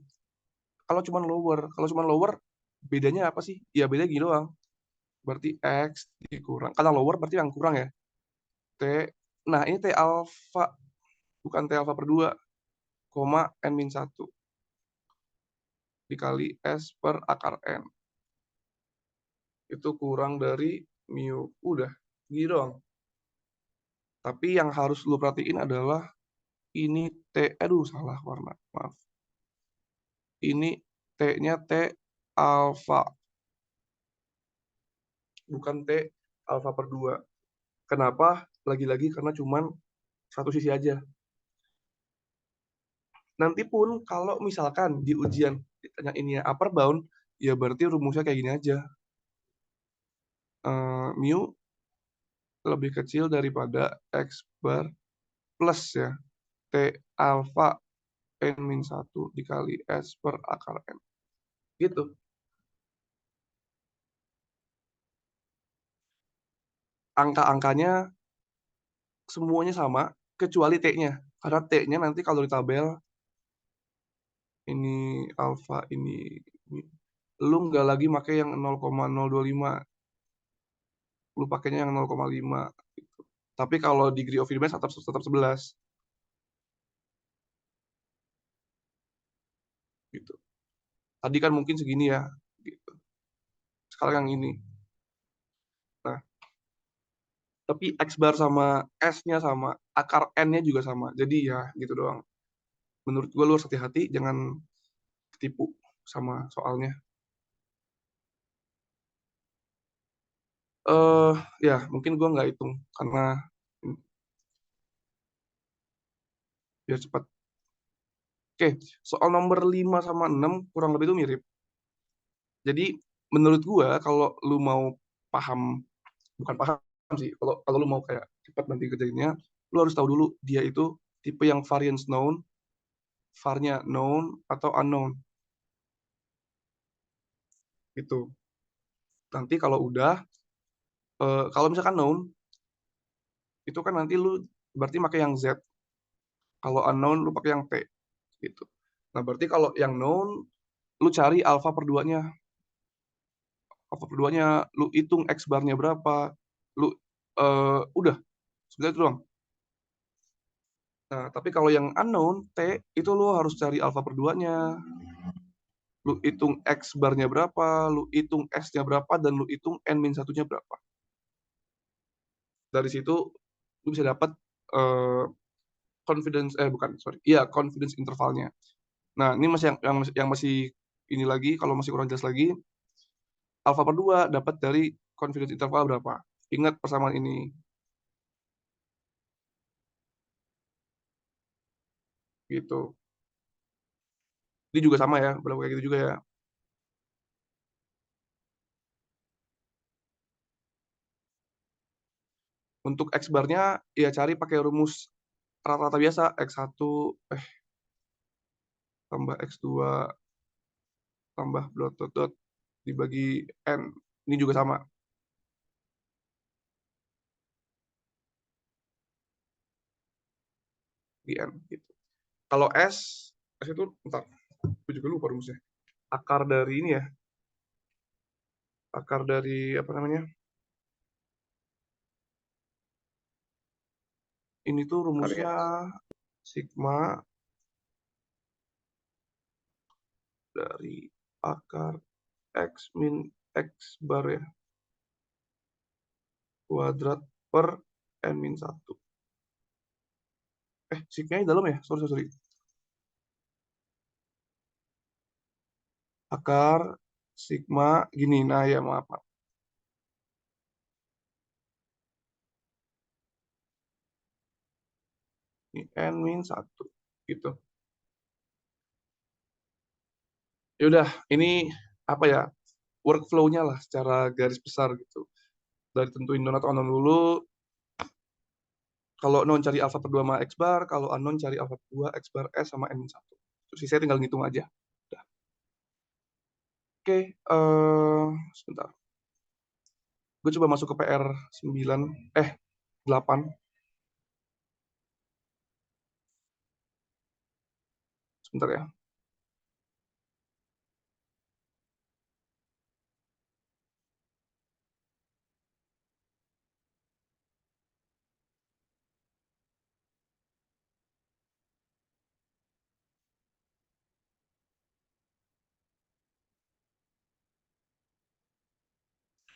Kalau cuma lower, bedanya apa sih? Ya beda gini doang. Berarti X dikurang. Karena lower berarti yang kurang ya. T. Nah, ini T alpha. Bukan T alpha per 2. Koma N-1. Dikali S per akar N. Itu kurang dari mu. Udah. Gini doang. Tapi yang harus lu perhatiin adalah ini T. Aduh, salah warna. Maaf. Ini T-nya T alpha. Bukan T alpha per 2. Kenapa? Lagi-lagi karena cuman satu sisi aja. Nanti pun kalau misalkan di ujian ditanya ini upper bound, ya berarti rumusnya kayak gini aja. Mu lebih kecil daripada X bar plus ya. T alpha N-1 dikali S per akar N. Gitu. Angka-angkanya semuanya sama, kecuali T-nya. Karena T-nya nanti kalau di tabel, ini alpha, ini lu nggak lagi pakai yang 0,025. Lu pakainya yang 0,5. Gitu. Tapi kalau degree of freedom tetap 11. Gitu. Tadi kan mungkin segini ya. Gitu. Sekarang yang ini. Nah, tapi X bar sama S-nya sama, akar N-nya juga sama. Jadi ya gitu doang. Menurut gue lu harus hati-hati, jangan ketipu sama soalnya. Ya mungkin gue nggak hitung karena biar cepat. Oke, soal nomor 5 sama 6 kurang lebih itu mirip. Jadi menurut gue kalau lu mau paham, bukan paham sih, kalau lu mau kayak cepat nanti kerjainnya, lu harus tahu dulu dia itu tipe yang variance known, var-nya known atau unknown. Gitu. Nanti kalau udah, kalau misalkan known, itu kan nanti lu berarti pakai yang Z. Kalau unknown, lu pakai yang T. Gitu. Nah, berarti kalau yang known, lu cari alpha per 2-nya. Alpha per 2-nya, lu hitung X barnya berapa. Lu, udah. Sebenarnya itu doang. Nah, tapi kalau yang unknown, T, itu lu harus cari alpha per 2-nya. Lu hitung X barnya berapa, lu hitung S-nya berapa, dan lu hitung N-1-nya berapa. Dari situ, lu bisa dapat confidence, confidence intervalnya. Nah, ini masih yang masih ini lagi, kalau masih kurang jelas lagi, alpha per 2 dapat dari confidence interval berapa. Ingat persamaan ini. Gitu. Ini juga sama ya, berapa kayak gitu juga ya. Untuk X bar-nya, ya cari pakai rumus rata-rata biasa, X1 tambah X2 tambah dot dot dot dibagi N. Ini juga sama. Di N. Gitu. Kalau S itu, bentar, gue juga lupa rumusnya. Akar dari ini ya, akar dari apa namanya? Ini tuh rumusnya sigma dari akar X min X bar ya, kuadrat per N min 1. Sigma-nya dalam ya? Sorry. Akar sigma gini, nah ya maaf. Ini N min 1. Gitu. Ya udah, ini apa ya? Workflow-nya lah secara garis besar gitu. Dari tentuin known atau unknown dulu. Kalau known cari alpha per 2 sama X bar, kalau unknown cari alpha per 2, X bar S sama N min 1. Terus saya tinggal ngitung aja. Udah. Oke, sebentar. Gue coba masuk ke PR 8. Sebentar ya.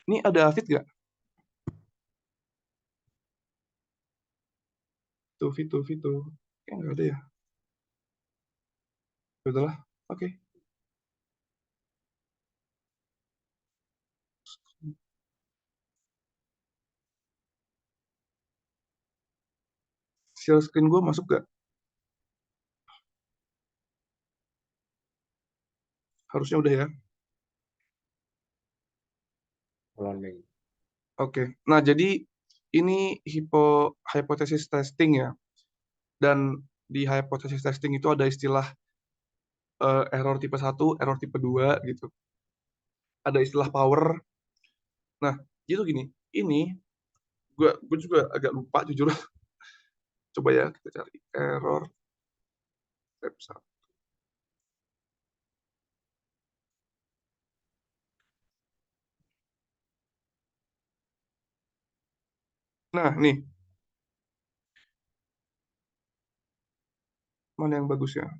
Ini ada Hafid nggak? Tuh. Kayaknya nggak ada ya. Ya udahlah. Oke. Share screen gue masuk nggak? Harusnya udah ya. Learning. Oke. Nah, jadi ini hypothesis testing ya. Dan di hypothesis testing itu ada istilah error tipe 1, error tipe 2 gitu. Ada istilah power. Nah, itu gini. Ini gue juga agak lupa jujur. Coba ya kita cari error tipe 1. Nah, nih. Mana yang bagus ya?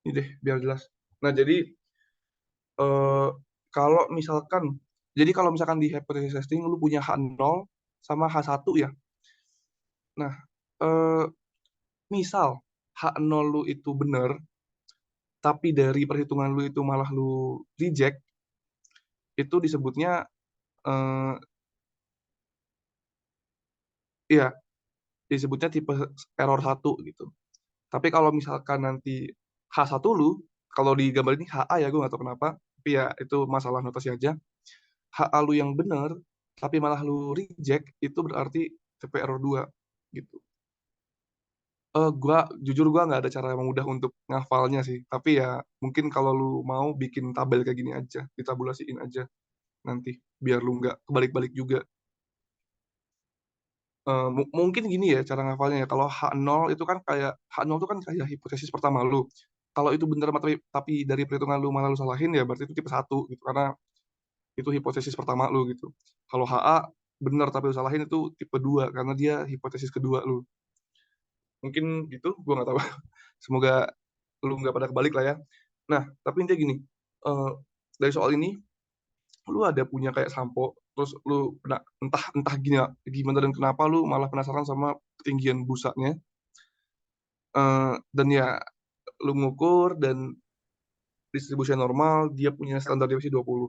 Ini deh, biar jelas. Nah, jadi eh, kalau misalkan di hypothesis testing lu punya H0 sama H1 ya. Nah, eh, misal H0 lu itu benar, tapi dari perhitungan lu itu malah lu reject, itu disebutnya eh, ya disebutnya tipe error 1 gitu. Tapi kalau misalkan nanti H1 lu, kalau di gambar ini HA ya, gue nggak tahu kenapa, tapi ya itu masalah notasi aja. HA lu yang benar, tapi malah lu reject, itu berarti tipe error 2 gitu. Jujur gua nggak ada cara yang mudah untuk ngafalnya sih. Tapi ya mungkin kalau lu mau bikin tabel kayak gini aja, ditabulasiin aja nanti, biar lu nggak kebalik-balik juga. Mungkin gini ya cara ngafalnya ya. Kalau H0 itu kan kayak H0 itu kan kayak hipotesis pertama lu. Kalau itu bener tapi dari perhitungan lu malah lu salahin ya berarti itu tipe 1 gitu karena itu hipotesis pertama lu gitu. Kalau HA bener tapi lu salahin itu tipe 2 karena dia hipotesis kedua lu. Mungkin gitu, gua nggak tahu. Semoga lu nggak pada kebalik lah ya. Nah, tapi intinya gini, eh, dari soal ini lu ada punya kayak sampo, terus lu entah entah gimana dan kenapa lu malah penasaran sama ketinggian busanya, dan ya lu ngukur dan distribusi normal, dia punya standar deviasi 20.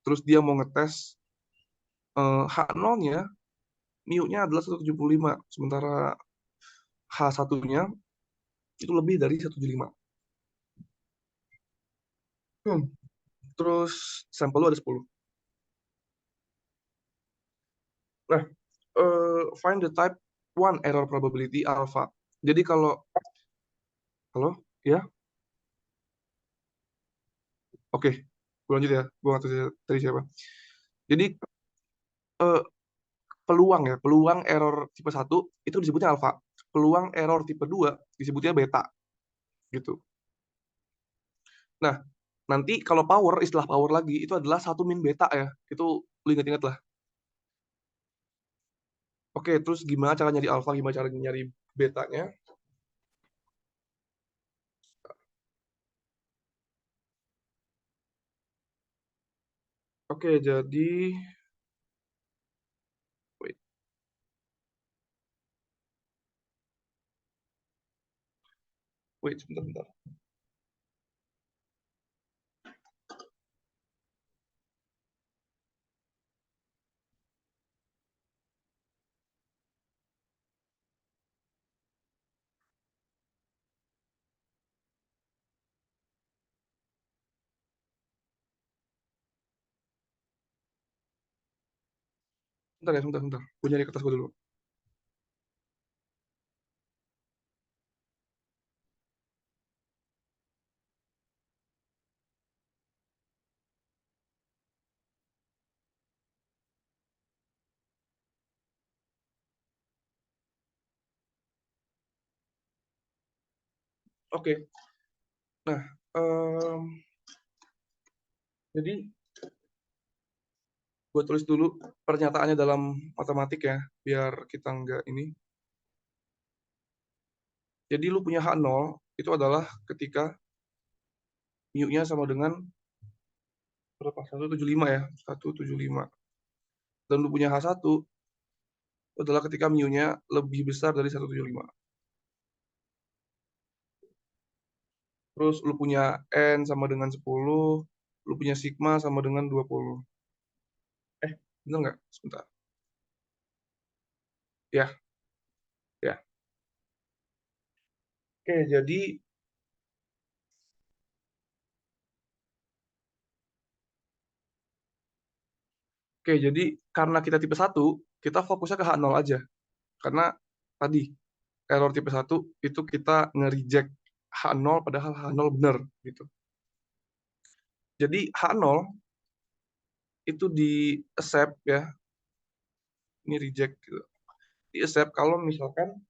Terus dia mau ngetes H0-nya, mu-nya adalah 175, sementara H1-nya itu lebih dari 175. Terus sampel lu ada 10. Nah, find the type 1 error probability alpha. Jadi kalau halo, ya, oke, gue lanjut ya, gue nggak tahu tadi siapa. Jadi eh, peluang error tipe 1 itu disebutnya alpha. Peluang error tipe 2 disebutnya beta, gitu. Nah, nanti kalau istilah power lagi, itu adalah 1 min beta ya. Itu lu ingat-ingat lah. Oke, terus gimana cara nyari alpha, gimana cara nyari betanya? Oke, jadi wait, sebentar. Sebentar. Gue nyari kertas gue dulu. Oke. Nah, jadi gue tulis dulu pernyataannya dalam matematik ya, biar kita nggak ini. Jadi lu punya H0 itu adalah ketika mu-nya sama dengan berapa? 175 ya, 175. Dan lu punya H1 itu adalah ketika mu-nya lebih besar dari 175. Terus lu punya N sama dengan 10, lu punya sigma sama dengan 20. Bener nggak? Sebentar. Ya, ya. Oke, jadi karena kita tipe 1, kita fokusnya ke H0 aja. Karena tadi error tipe 1 itu kita nge-reject H0 padahal H0 benar gitu. Jadi H0 itu di accept ya. Ini reject gitu. Di accept kalau misalkan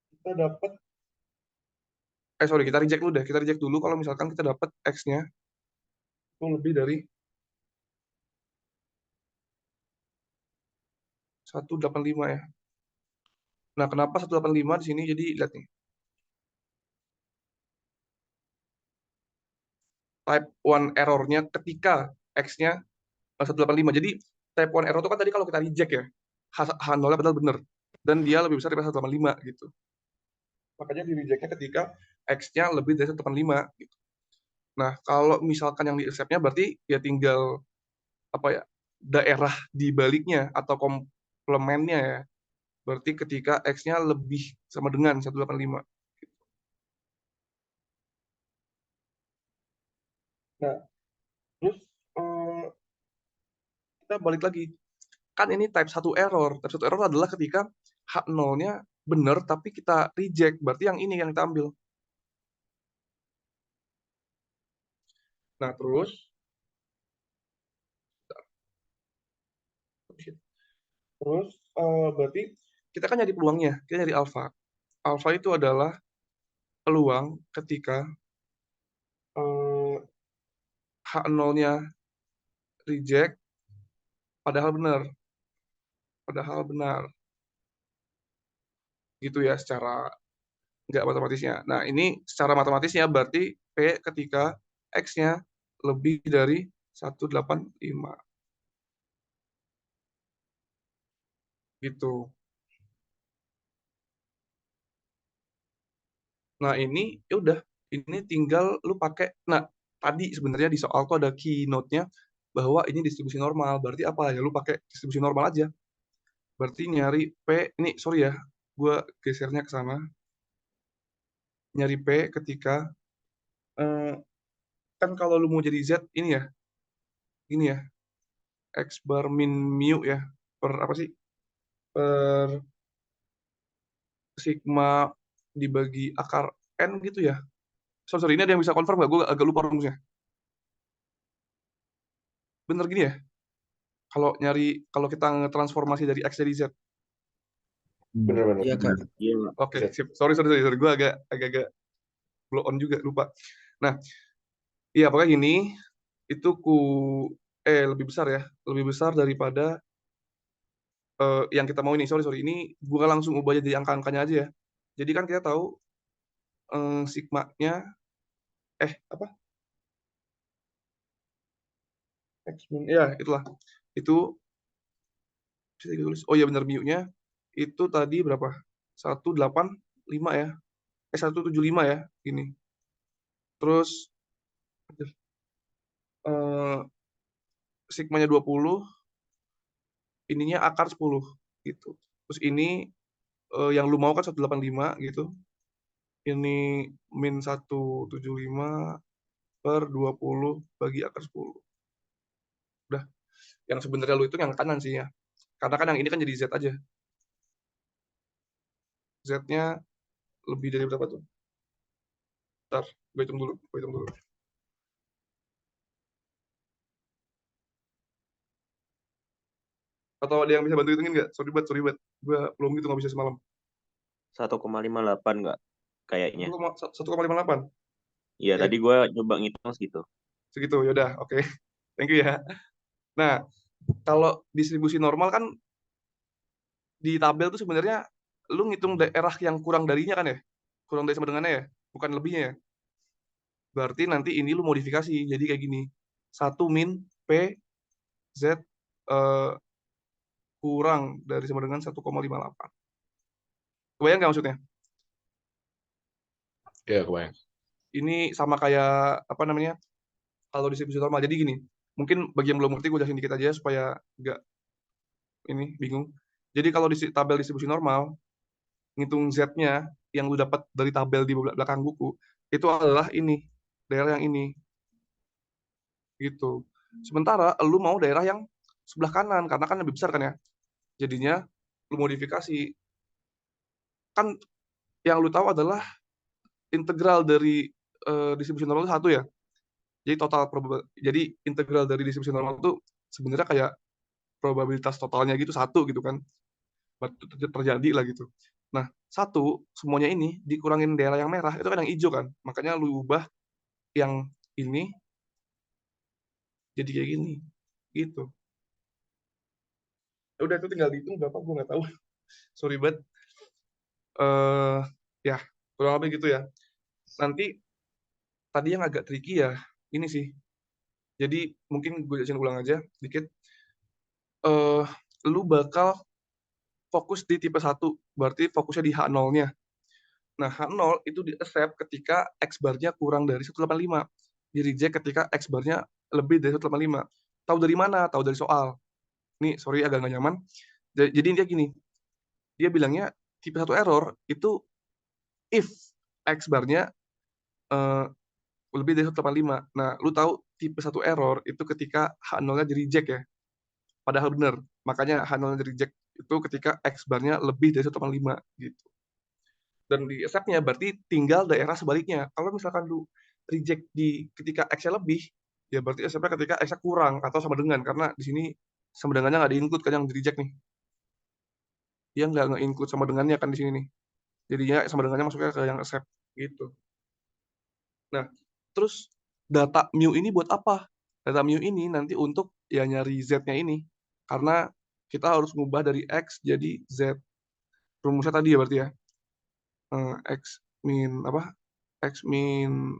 kita dapat kita reject dulu deh. Kita reject dulu kalau misalkan kita dapat X-nya itu lebih dari 185 ya. Nah, kenapa 185 di sini? Jadi lihat nih. Type 1 error-nya ketika X-nya 185. Jadi type 1 error itu kan tadi kalau kita reject ya, H0-nya padahal benar. Dan dia lebih besar daripada 185 gitu. Makanya di reject-nya ketika X-nya lebih dari 185 gitu. Nah, kalau misalkan yang di accept-nya berarti ya tinggal apa ya, daerah di baliknya atau komplemennya ya. Berarti ketika X-nya lebih sama dengan 185. Nah, terus kita balik lagi. Kan ini type 1 error. Type 1 error adalah ketika H0-nya bener tapi kita reject, berarti yang ini yang kita ambil. Nah, terus berarti kita kan nyari peluangnya, kita nyari alfa. Alfa itu adalah peluang ketika H0-nya reject padahal benar gitu ya secara nggak matematisnya. Nah, ini secara matematisnya berarti P ketika X-nya lebih dari 185 gitu. Nah, ini ya udah, ini tinggal lu pakai. Nah, tadi sebenarnya di soal tuh ada keynote-nya bahwa ini distribusi normal. Berarti apa ya? Lu pakai distribusi normal aja. Berarti nyari P, ini sorry ya, gue gesernya ke sana. Nyari P ketika kan kalau lu mau jadi Z ini ya X bar min mu ya per apa sih, per sigma dibagi akar N gitu ya. Sorry, ini ada yang bisa confirm nggak? Gue agak lupa rumusnya. Bener gini ya? Kalau kita ngetransformasi dari X jadi Z. Bener-bener. Iya Kak. Iya. Oke, Z. sip. Sorry. Gue agak blow on juga, lupa. Nah, iya pokoknya gini, itu lebih besar ya. Lebih besar daripada yang kita mau ini. Sorry. Ini gue langsung ubah jadi angka-angkanya aja ya. Jadi kan kita tahu sigma-nya, apa? X min, ya itulah. Itu, bisa ditulis. Oh iya benar, mu-nya itu tadi berapa? 185 ya. 175 ya, ini. Terus sigmanya 20, ininya akar 10 gitu. Terus ini yang lu mau kan 185 gitu. Ini min 175 per 20 bagi akar 10. Udah, yang sebenarnya lu itu yang kanan sih ya. Karena kan yang ini kan jadi Z aja. Z-nya lebih dari berapa tuh? Bentar, gue hitung dulu. Atau ada yang bisa bantu hitungin nggak? Sorry banget. Gue belum gitu, nggak bisa semalam. 1,58 nggak kayaknya. 1,58. Iya, Oke. tadi gue coba ngitung segitu. Segitu, yaudah, oke. Thank you ya. Nah, kalau distribusi normal kan di tabel tuh sebenarnya lu ngitung daerah yang kurang darinya kan ya? Kurang dari sama dengannya ya? Bukan lebihnya ya? Berarti nanti ini lu modifikasi. Jadi kayak gini. 1 min P Z kurang dari sama dengan 1,58. Kebayang nggak maksudnya? Iya, kebayang. Ini sama kayak, apa namanya, kalau distribusi normal. Jadi gini, mungkin bagi yang belum ngerti gue jelasin dikit aja supaya nggak ini bingung. Jadi kalau di tabel distribusi normal, ngitung Z-nya yang lu dapat dari tabel di belakang buku, itu adalah ini, daerah yang ini. Gitu. Sementara lu mau daerah yang sebelah kanan, karena kan lebih besar kan ya. Jadinya lu modifikasi. Kan yang lu tahu adalah integral dari distribusi normal itu 1 ya. Jadi integral dari distribusi normal itu sebenarnya kayak probabilitas totalnya gitu 1 gitu kan. Terjadi lah gitu. Nah, 1 semuanya ini dikurangin daerah yang merah itu kan yang hijau kan. Makanya lu ubah yang ini jadi kayak gini. Gitu. Ya udah, itu tinggal dihitung berapa gue nggak tahu. Sorry banget. Ya, kurang lebih gitu ya. Nanti tadi yang agak tricky ya ini sih. Jadi mungkin gue jelasin ulang aja dikit. Lu bakal fokus di tipe 1, berarti fokusnya di H0-nya. Nah, H0 itu di-accept ketika X bar-nya kurang dari 185. Di-reject ketika X bar-nya lebih dari 185. Tahu dari mana? Tahu dari soal. Nih, sorry agak nggak nyaman. Jadi dia gini, dia bilangnya tipe 1 error itu if X bar-nya lebih dari 185. Nah, lu tahu tipe 1 error itu ketika H0-nya di-reject ya. Padahal benar. Makanya H0-nya di-reject itu ketika X bar-nya lebih dari 185 gitu. Dan di accept-nya berarti tinggal daerah sebaliknya. Kalau misalkan lu reject di ketika X-nya lebih, ya berarti accept-nya ketika X-nya kurang atau sama dengan, karena di sini sama dengannya nggak di-include kan yang di reject nih. Dia nggak nge-include sama dengannya kan di sini nih. Jadinya sama dengannya masuknya ke yang accept gitu. Nah, terus data mu ini buat apa? Data mu ini nanti untuk ya nyari Z-nya ini. Karena kita harus ngubah dari X jadi Z. Rumusnya tadi ya berarti ya. X min apa? X min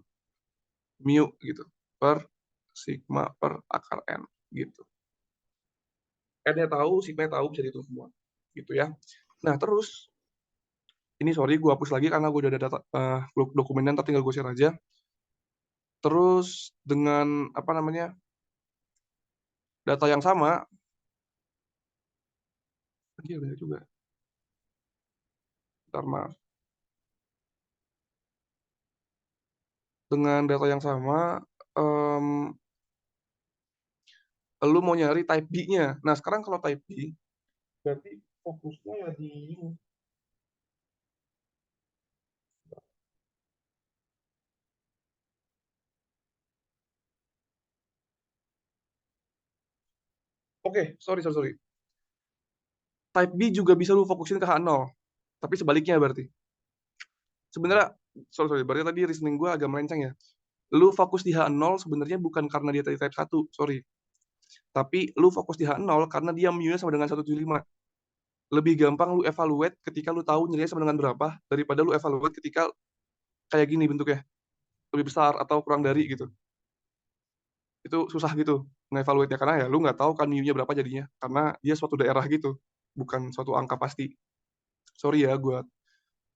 mu gitu per sigma per akar n gitu. N-nya tahu, sigma-nya tahu, bisa dihitung semua. Gitu ya. Nah, terus ini sorry gue hapus lagi karena gue udah ada data dokumennya, ntar tinggal gue share aja. Terus dengan apa namanya? Data yang sama, iya benar juga. Bentar, maaf. Dengan data yang sama, lu mau nyari type B-nya. Nah, sekarang kalau type B, berarti fokusnya ya di ini. Oke, sorry. Type B juga bisa lu fokusin ke H0, tapi sebaliknya berarti. Sebenarnya, sorry, berarti tadi reasoning gue agak melenceng ya. Lu fokus di H0 sebenarnya bukan karena dia tadi type 1, sorry. Tapi lu fokus di H0 karena dia mu-nya sama dengan 175. Lebih gampang lu evaluate ketika lu tahu nilainya sama dengan berapa, daripada lu evaluate ketika kayak gini bentuknya. Lebih besar atau kurang dari gitu. Itu susah gitu nge-evaluate-nya, karena ya lu nggak tahu kan mu-nya berapa jadinya. Karena dia suatu daerah gitu, bukan suatu angka pasti. Sorry ya, gue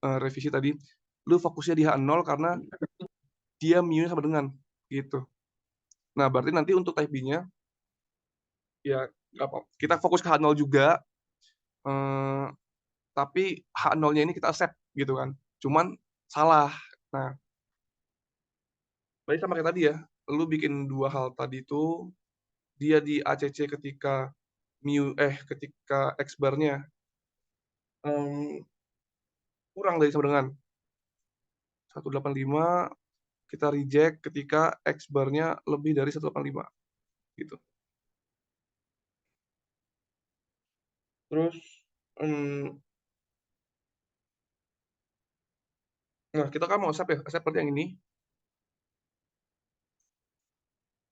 revisi tadi. Lu fokusnya di H0 karena dia mu-nya sama dengan gitu. Nah, berarti nanti untuk type B-nya ya kita fokus ke H0 juga, tapi H0-nya ini kita accept gitu kan. Cuman salah. Nah, berarti sama kayak tadi ya, lu bikin dua hal tadi itu, dia di ACC ketika ketika X bar-nya kurang dari sama dengan 185, kita reject ketika X bar-nya lebih dari 185 gitu. Terus nah, kita kan mau accept ya, accept berarti yang ini.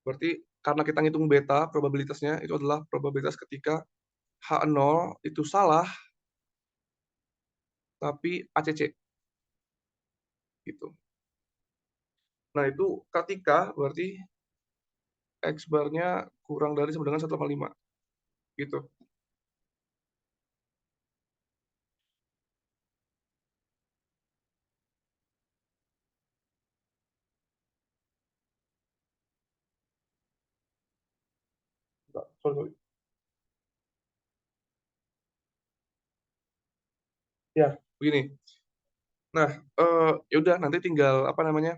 Berarti karena kita ngitung beta, probabilitasnya itu adalah probabilitas ketika H0 itu salah, tapi ACC. Gitu. Nah, itu ketika berarti X bar-nya kurang dari sama dengan 185. Gitu. Sorry. Ya, begini. Nah, ya udah nanti tinggal apa namanya?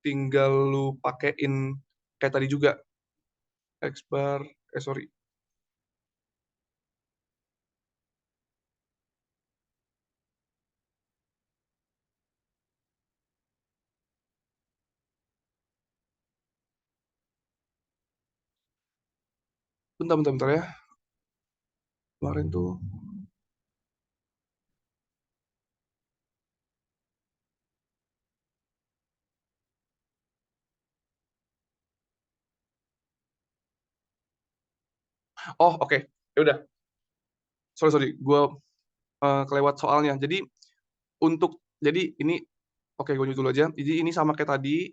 Tinggal lu pakein kayak tadi juga. X bar, sorry. Bentar ya. Kemarin tuh. Oh, oke. Ya udah. Sorry. Gue kelewat soalnya. Jadi ini oke, gue nyusul aja. Jadi ini sama kayak tadi,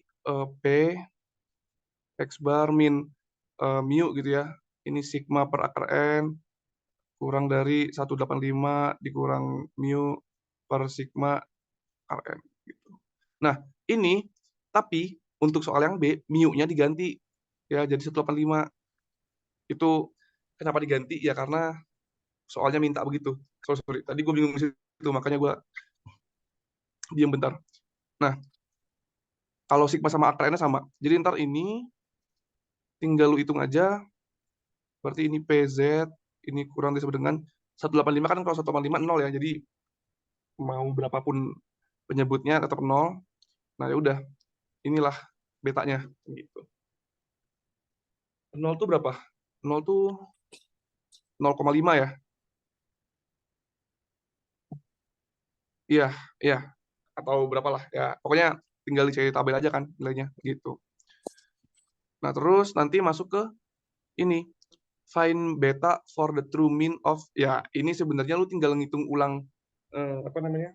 P X bar min mu gitu ya. Ini sigma per akar N kurang dari 185 dikurang mu per sigma akar N gitu. Nah, ini tapi untuk soal yang B, mu-nya diganti ya jadi 185. Itu kenapa diganti? Ya karena soalnya minta begitu. Sorry. Tadi gue bingung di situ, makanya gue diam bentar. Nah, kalau sigma sama akar N-nya sama. Jadi ntar ini tinggal lu hitung aja. Berarti ini PZ, ini kurang dari sama dengan 185 kan, kalau 185 0 ya. Jadi mau berapapun penyebutnya tetap 0. Nah ya udah, inilah betanya gitu. 0 tuh berapa? 0 tuh 0,5 ya? Iya, iya. Atau berapa lah ya. Pokoknya tinggal dicari tabel aja kan nilainya gitu. Nah, terus nanti masuk ke ini. Find beta for the true mean of, ya ini sebenarnya lu tinggal ngitung ulang apa namanya?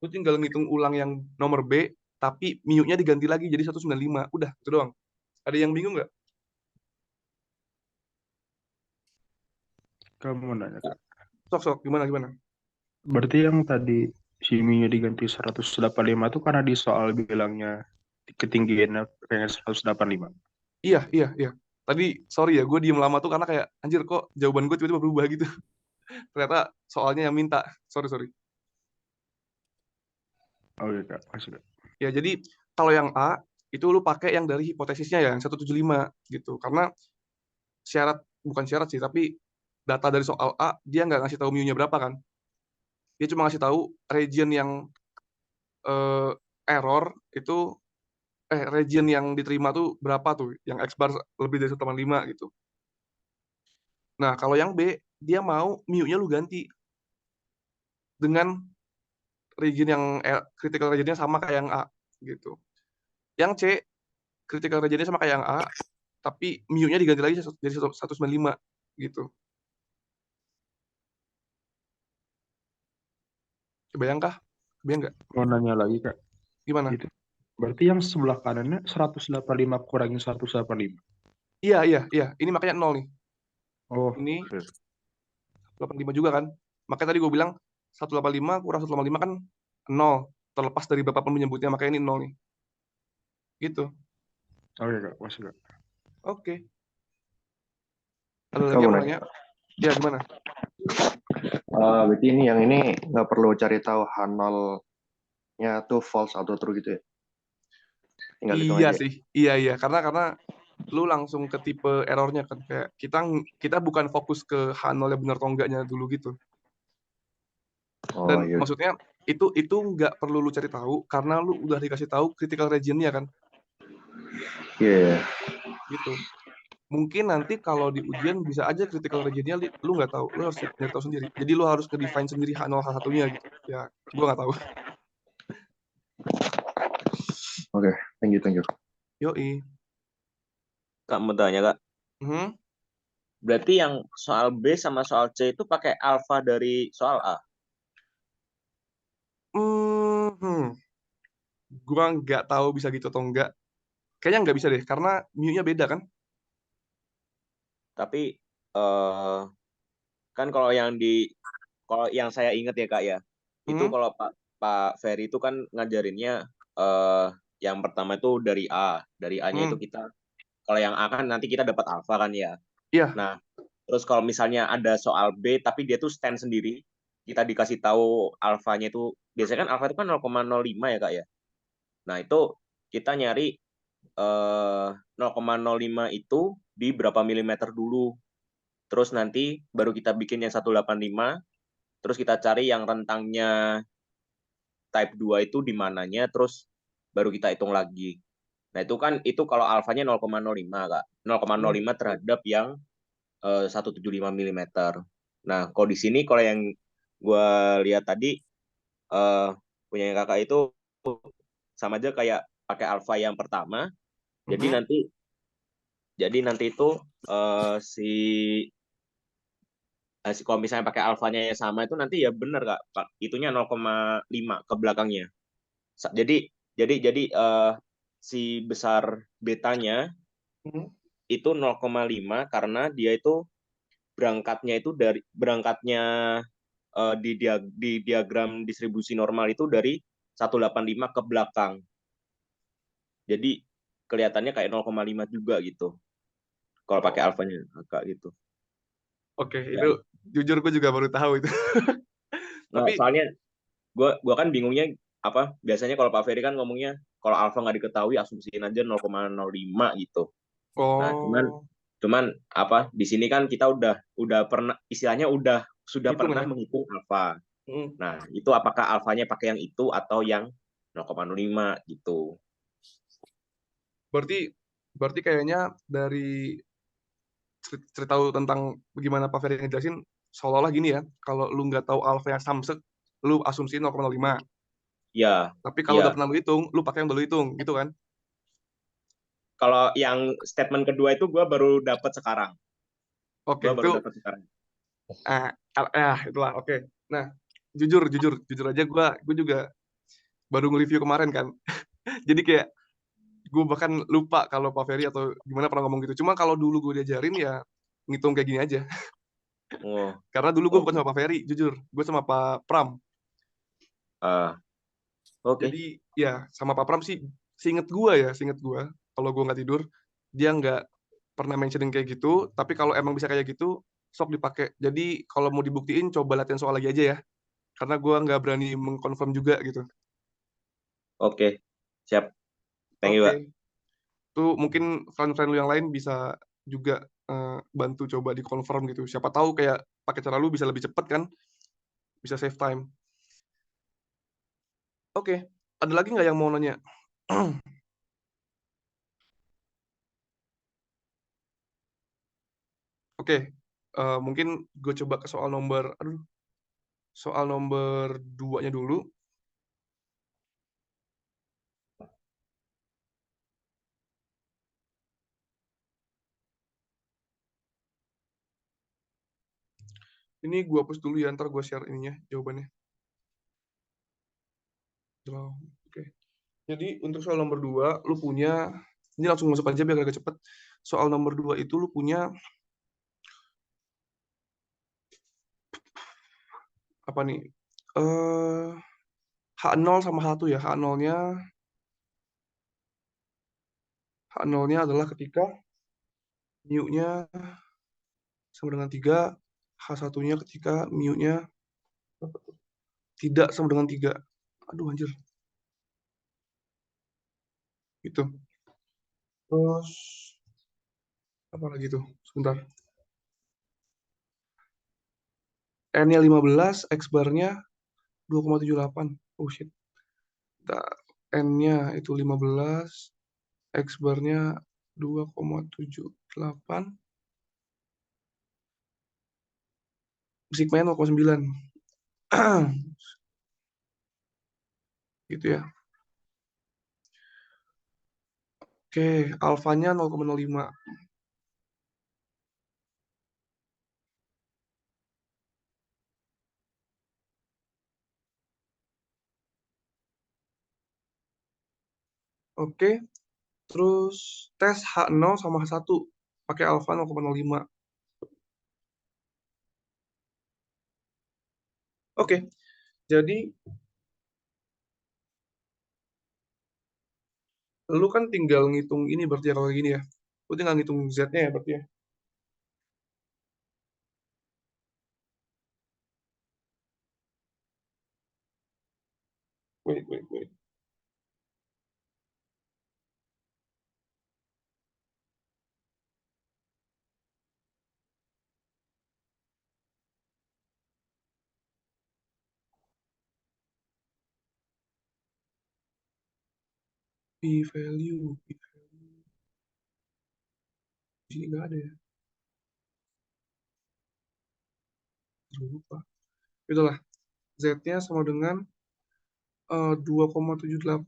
Lu tinggal ngitung ulang yang nomor B, tapi mu-nya diganti lagi jadi 195. Udah, itu doang. Ada yang bingung nggak? Kamu mau nanya, Kak. Sok, gimana? Berarti yang tadi si Mi-nya diganti 185 itu karena di soal bilangnya ketinggiannya pengen 185. Iya. Tadi, sorry ya, gue diem lama tuh karena kayak, anjir kok jawaban gue tiba-tiba berubah gitu. Ternyata soalnya yang minta. Sorry. Oke, Kak. Masuk, Kak. Ya, jadi kalau yang A, itu lu pakai yang dari hipotesisnya ya, yang 175 gitu. Karena bukan syarat sih, tapi data dari soal A, dia nggak ngasih tahu mu-nya berapa kan. Dia cuma ngasih tahu region yang error itu, region yang diterima tuh berapa tuh, yang X bar lebih dari 185 gitu. Nah, kalau yang B, dia mau mu-nya lu ganti dengan region yang critical region-nya sama kayak yang A gitu. Yang C, critical region-nya sama kayak yang A, tapi mu-nya diganti lagi jadi 195 gitu. Kebayang nggak? Mau nanya lagi, Kak. Gimana? Gitu. Berarti yang sebelah kanannya 185 kurangin 185. Iya. Ini makanya 0 nih. Oh, Ini oke. 85 juga kan. Makanya tadi gue bilang 185 kurang 185 kan 0. Terlepas dari berapapun menyebutnya, makanya ini 0 nih. Gitu. Oke, Kak. Masuk, Kak. Oke. Ada lagi Kamu yang mau nanya. nanya? Ya, gimana? Berarti ini yang ini nggak perlu cari tahu H0-nya tuh false atau true gitu ya? Tinggal hitung Iya aja. sih. Iya. Karena lu langsung ke tipe errornya kan. Kayak kita bukan fokus ke H0 yang benar atau enggaknya dulu gitu. Oh Dan iya. maksudnya itu nggak perlu lu cari tahu karena lu udah dikasih tahu critical region-nya kan. Iya. Gitu. Mungkin nanti kalau di ujian bisa aja critical region-nya lu nggak tahu, lu harus nyari tahu sendiri. Jadi lu harus nge-define sendiri H0 H1-nya gitu. Ya, gua nggak tahu. Oke, thank you. Yoi. Kak mau tanya Kak. Mhm. Berarti yang soal B sama soal C itu pakai alfa dari soal A. Gua nggak tahu bisa gitu atau enggak. Kayaknya nggak bisa deh, karena mu-nya beda kan? Tapi kan kalau yang saya ingat ya Kak ya, itu Hmm? kalau Pak Ferry itu kan ngajarinnya yang pertama itu dari A. Dari A-nya itu kita, kalau yang A kan nanti kita dapat alfa kan ya. Iya. Nah, terus kalau misalnya ada soal B tapi dia tuh stand sendiri, kita dikasih tahu alfanya itu, biasanya kan alfa itu kan 0,05 ya Kak ya. Nah, itu kita nyari 0,05 itu di berapa milimeter dulu. Terus nanti baru kita bikin yang 185, terus kita cari yang rentangnya type 2 itu di mananya, terus baru kita hitung lagi. Nah, itu kalau alfanya 0,05 Kak. 0,05 terhadap yang 175 mm. Nah, kalau di sini kalau yang gue lihat tadi punya kakak itu sama aja kayak pakai alfa yang pertama. Jadi nanti itu si kalau misalnya pakai alfanya yang sama itu nanti ya benar Kak, itunya 0,5 ke belakangnya. Jadi si besar betanya itu 0,5 karena dia itu berangkatnya di diagram distribusi normal itu dari 185 ke belakang. Jadi kelihatannya kayak 0,5 juga gitu. Kalau pakai alfanya Kak gitu. Oke, itu jujur gue juga baru tahu itu. Nah, Tapi soalnya gue kan bingungnya apa? Biasanya kalau Pak Ferry kan ngomongnya kalau alfa nggak diketahui asumsiin aja 0,05 gitu. Nah, cuman apa di sini kan kita udah pernah istilahnya udah sudah Hitung pernah ya. menghitung alfa. Mm. Nah, itu apakah alfanya pakai yang itu atau yang 0,05 gitu. Berarti kayaknya dari cerita lu tentang bagaimana Pak Ferry ngejelasin, seolah-olah gini ya, kalau lu nggak tahu alfa yang samsek, lu asumsi 0,05. Ya, Tapi kalau udah ya. pernah lu hitung, lu pakai yang udah lu hitung, gitu kan? Kalau yang statement kedua itu gue baru dapat sekarang. Oke, Gue itu baru dapat sekarang. itulah, oke. Nah, jujur aja gue juga baru nge-review kemarin kan. Jadi kayak gue bahkan lupa kalau Pak Ferry atau gimana pernah ngomong gitu. Cuma kalau dulu gue diajarin ya ngitung kayak gini aja. Oh, Karena dulu gue bukan oke. sama Pak Ferry, jujur. Gue sama Pak Pram. Ah, oke. Jadi ya sama Pak Pram sih, seinget gue, kalau gue nggak tidur, dia nggak pernah mentioning kayak gitu. Tapi kalau emang bisa kayak gitu, sok dipakai. Jadi kalau mau dibuktiin, coba latihan soal lagi aja ya. Karena gue nggak berani mengkonfirm juga gitu. Oke. Siap. Thank you, Oke. Pak. Tuh mungkin friend-friend lu yang lain bisa juga bantu coba dikonfirm gitu. Siapa tahu kayak pakai cara lu bisa lebih cepat kan, bisa save time. Oke, ada lagi nggak yang mau nanya? Oke, mungkin gue coba ke soal nomor 2-nya dulu. Ini gue hapus dulu ya, ntar gue share ininya, jawabannya. Oke. Jadi untuk soal nomor 2, lu punya, ini langsung masuk aja biar agak cepet. Soal nomor 2 itu lu punya, apa nih? H0 sama H1 ya. H0-nya adalah ketika mu-nya sama dengan 3, H1-nya ketika mu-nya tidak sama dengan 3. Aduh anjir. Gitu. Terus, apa lagi tuh? Sebentar. N-nya 15, X-bar-nya 2,78. Oh shit. N-nya itu 15, X-bar-nya 2,78. Sigma-nya 0,9. Gitu ya. Oke, alfanya 0,05. Oke, terus tes H0 sama H1 pakai alfa 0,05. Oke, jadi lu kan tinggal ngitung ini berarti ya kalau gini ya. Lu tinggal ngitung Z-nya ya berarti ya. Wait. P-value. Di sini nggak ada ya. Lupa. Itulah. Z-nya sama dengan 2,78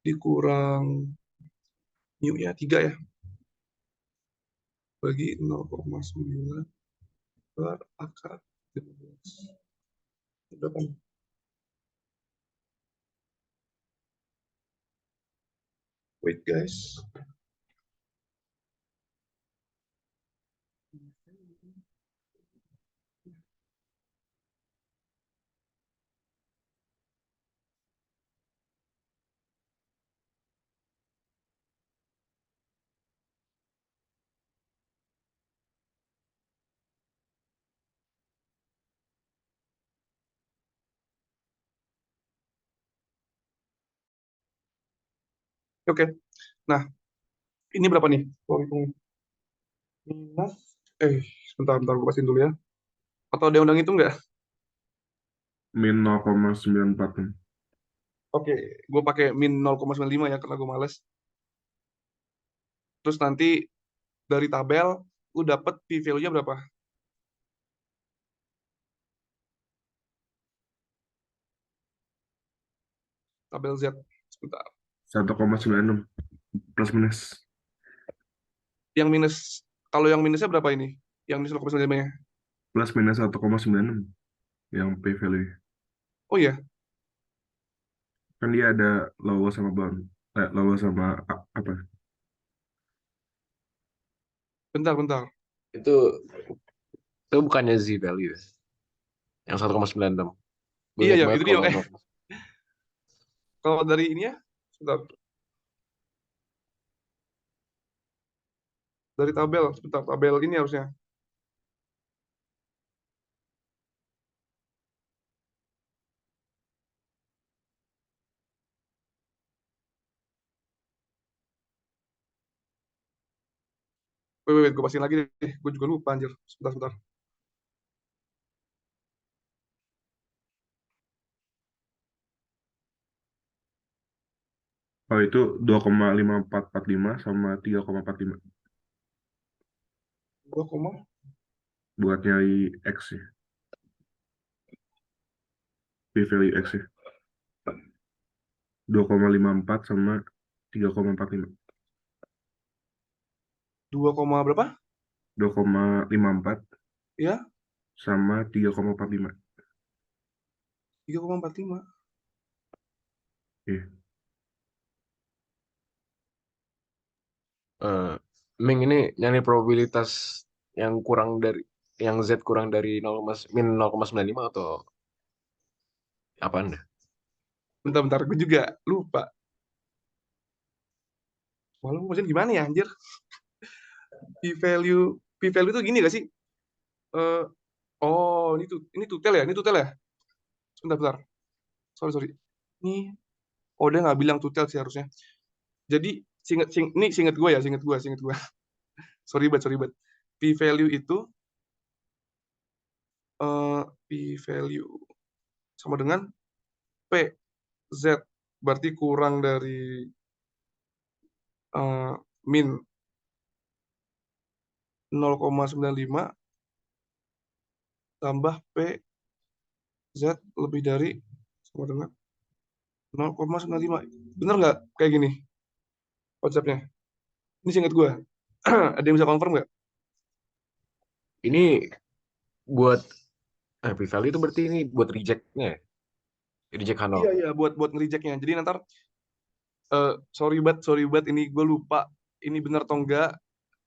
dikurang mu-nya 3 ya. Bagi 0,9 per akar 15. Berapa nih? Wait guys. Oke. Nah, ini berapa nih? Kalau hitung minus Sebentar, gue pastiin dulu ya. Atau ada yang undang itu nggak? Min 0,946. Oke, gue pakai min 0,95 ya, karena gue males. Terus nanti dari tabel, lu dapet p-value-nya berapa? Tabel Z. Sebentar. 1,96 plus minus. Yang minus, kalau yang minusnya berapa ini? Yang minus 0,95-nya? Plus minus 1,96 yang P value. Oh iya, Kan dia ada lower sama bound. Lower sama apa? bentar. Itu bukannya Z value ya? Yang 1,96. Gue Iya, ingat ya, banget itu dia. kalau Kalau dari ini ya, sebentar. Dari tabel, sebentar. Tabel ini harusnya. Wait, gue pastiin lagi deh. Gue juga lupa, anjir. Sebentar. Oh itu 2,5445 sama 3,45 Gue koma. buat nyari X ya. P value X ya. 2,54 sama 3,45. 2, berapa? 2,54 Ya, sama 3,45. 3,45. Iya. Ming ini nyari probabilitas yang kurang dari yang Z kurang dari 0,95 atau apa Anda? Bentar, gue juga lupa. Malu maksudnya gimana ya, anjir? P-value itu gini gak sih? Eh, ini tutel ya? Ini tutel ya? Bentar. Sorry. Ini, dia nggak bilang tutel sih harusnya. Jadi, ini seinget gue ya, seinget gue. Sorry banget. P-value itu, P-value sama dengan P, Z. Berarti kurang dari min 0,95 tambah P, Z lebih dari sama dengan 0,95. Bener nggak kayak gini konsepnya? Ini seinget gue. Ada yang bisa confirm nggak? Ini buat P-value itu berarti ini buat rejectnya ya? Reject Hanol. Iya, buat nge-rejectnya. Jadi nanti sorry banget ini gue lupa ini benar atau enggak.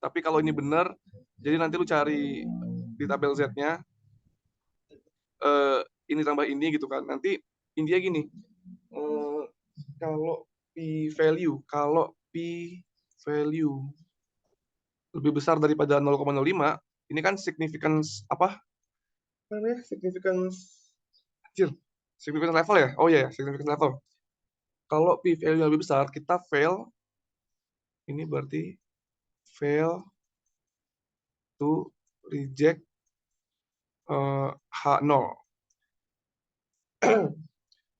Tapi kalau ini benar, jadi nanti lu cari di tabel Z-nya ini tambah ini gitu kan. Nanti intinya gini. Kalau P-value lebih besar daripada 0,05, ini kan significance apa? Namanya significance level ya? Oh iya, significance level. Kalau P-value lebih besar, kita fail. Ini berarti fail to reject H0.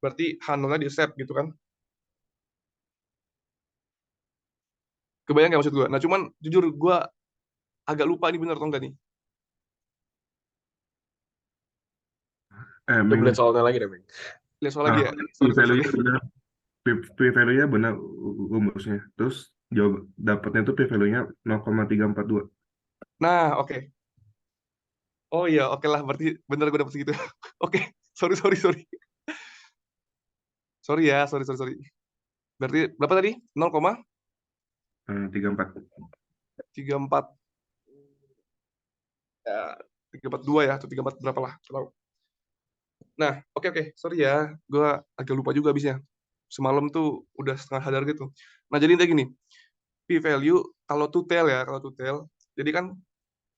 Berarti H0-nya di accept gitu kan. Kebayang nggak maksud gue? Nah, cuman jujur gue agak lupa ini benar atau enggak nih. Coba lihat soalnya lagi deh, Ming. Lihat soal lagi ya. P Sorry. value-nya benar. P value-nya benar rumusnya. Terus jawab dapatnya tuh P value-nya 0,342. Nah, oke. Oh iya, oke lah. Berarti benar gue dapet segitu. Oke, sorry. Sorry ya, sorry. Berarti berapa tadi? 34. 0,34. Ya, 342 ya, atau 34 berapa lah. Nah, oke. Sorry ya, gue agak lupa juga habisnya. Semalam tuh udah setengah sadar gitu. Nah, jadi intinya gini. P-value, kalau tutel, jadi kan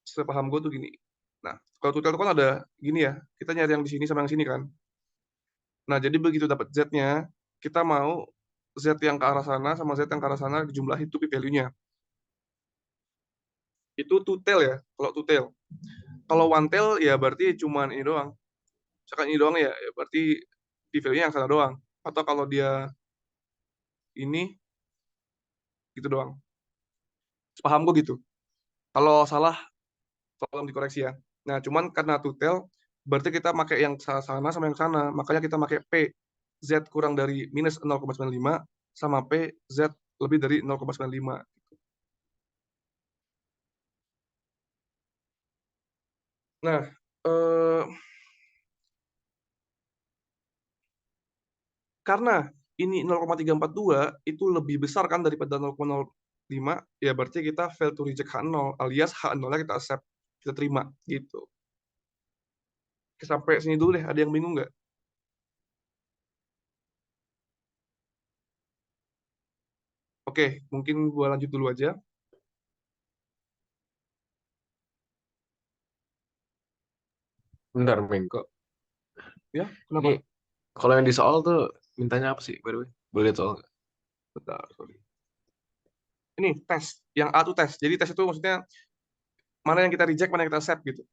sepaham gue tuh gini. Nah, kalau tutel itu kan ada gini ya, kita nyari yang di sini sama yang sini kan. Nah, jadi begitu dapat Z-nya, kita mau Z yang ke arah sana sama Z yang ke arah sana dijumlahin itu P-value-nya. Itu two tail ya, kalau two tail. Kalau one tail ya berarti cuman ini doang. Misalkan ini doang ya berarti di value yang sana doang. Atau kalau dia ini gitu doang. Paham gue gitu. Kalau salah tolong dikoreksi ya. Nah, cuman karena two tail berarti kita pakai yang sana sama yang sana. Makanya kita pakai P Z kurang dari minus 0,95 sama P Z lebih dari 0,95. Nah, eh, karena ini 0,342 itu lebih besar kan daripada 0,05, ya berarti kita fail to reject H0 alias H0-nya kita accept, kita terima gitu. Sampai sini dulu deh, ada yang bingung nggak? Oke, mungkin gua lanjut dulu aja. Bentar, Meng, kok Ya, ini kenapa? kalau yang di soal tuh mintanya apa sih, by the way? Boleh lihat soal nggak? Bentar, sorry. Ini tes, yang A tuh tes. Jadi tes itu maksudnya mana yang kita reject, mana yang kita accept gitu.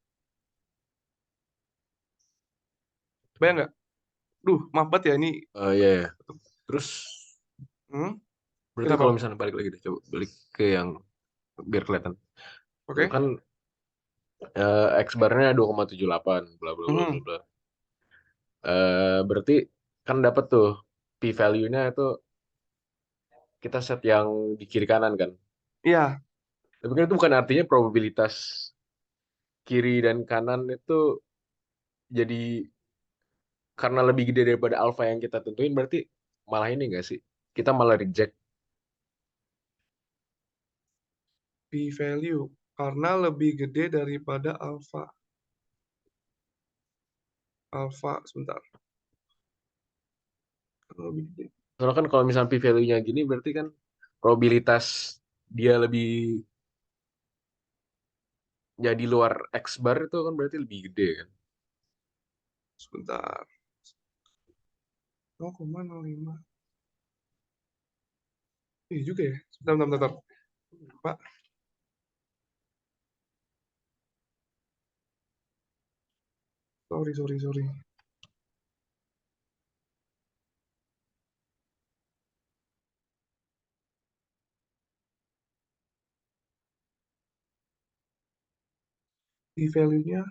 Bayang nggak? Duh, maaf banget ya ini. Iya, ya. Terus Hmm, berarti kenapa? kalau misalnya balik lagi deh, coba balik ke yang biar kelihatan. Tuh Oke. kan X barnya 2,78 bla bla bla bla Hmm, bla. Berarti kan dapat tuh P value-nya itu kita set yang di kiri kanan kan. iya, Tapi kan itu bukan artinya probabilitas kiri dan kanan itu jadi karena lebih gede daripada alfa yang kita tentuin berarti malah ini enggak sih? Kita malah reject. P value karena lebih gede daripada alpha. Alpha sebentar. Karena lebih gede. Soalnya kan kalau misalnya P value-nya gini berarti kan probabilitas dia lebih jadi luar X bar itu kan berarti lebih gede kan. Sebentar. 0,05. Iya juga ya. Sebentar, bentar, bentar. Pak, sorry, sorry, sorry. P value-nya,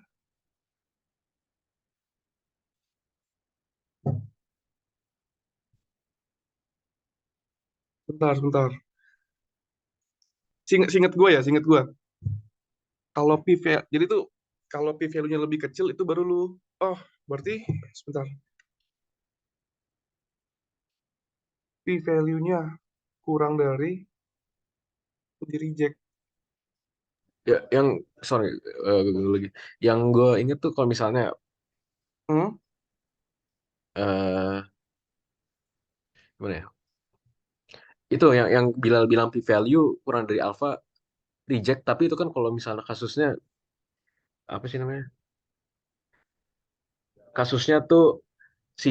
bentar, bentar. Singet gue ya, singet gue. Kalau P value, jadi tuh kalau P value-nya lebih kecil itu baru lu, oh, berarti, sebentar. P value-nya kurang dari di reject. Ya, yang sorry lagi. Yang gue inget tuh kalau misalnya Hmm? eh gimana ya? Itu yang Bilal bilang P value kurang dari alpha reject, tapi itu kan kalau misalnya kasusnya apa sih namanya? Kasusnya tuh si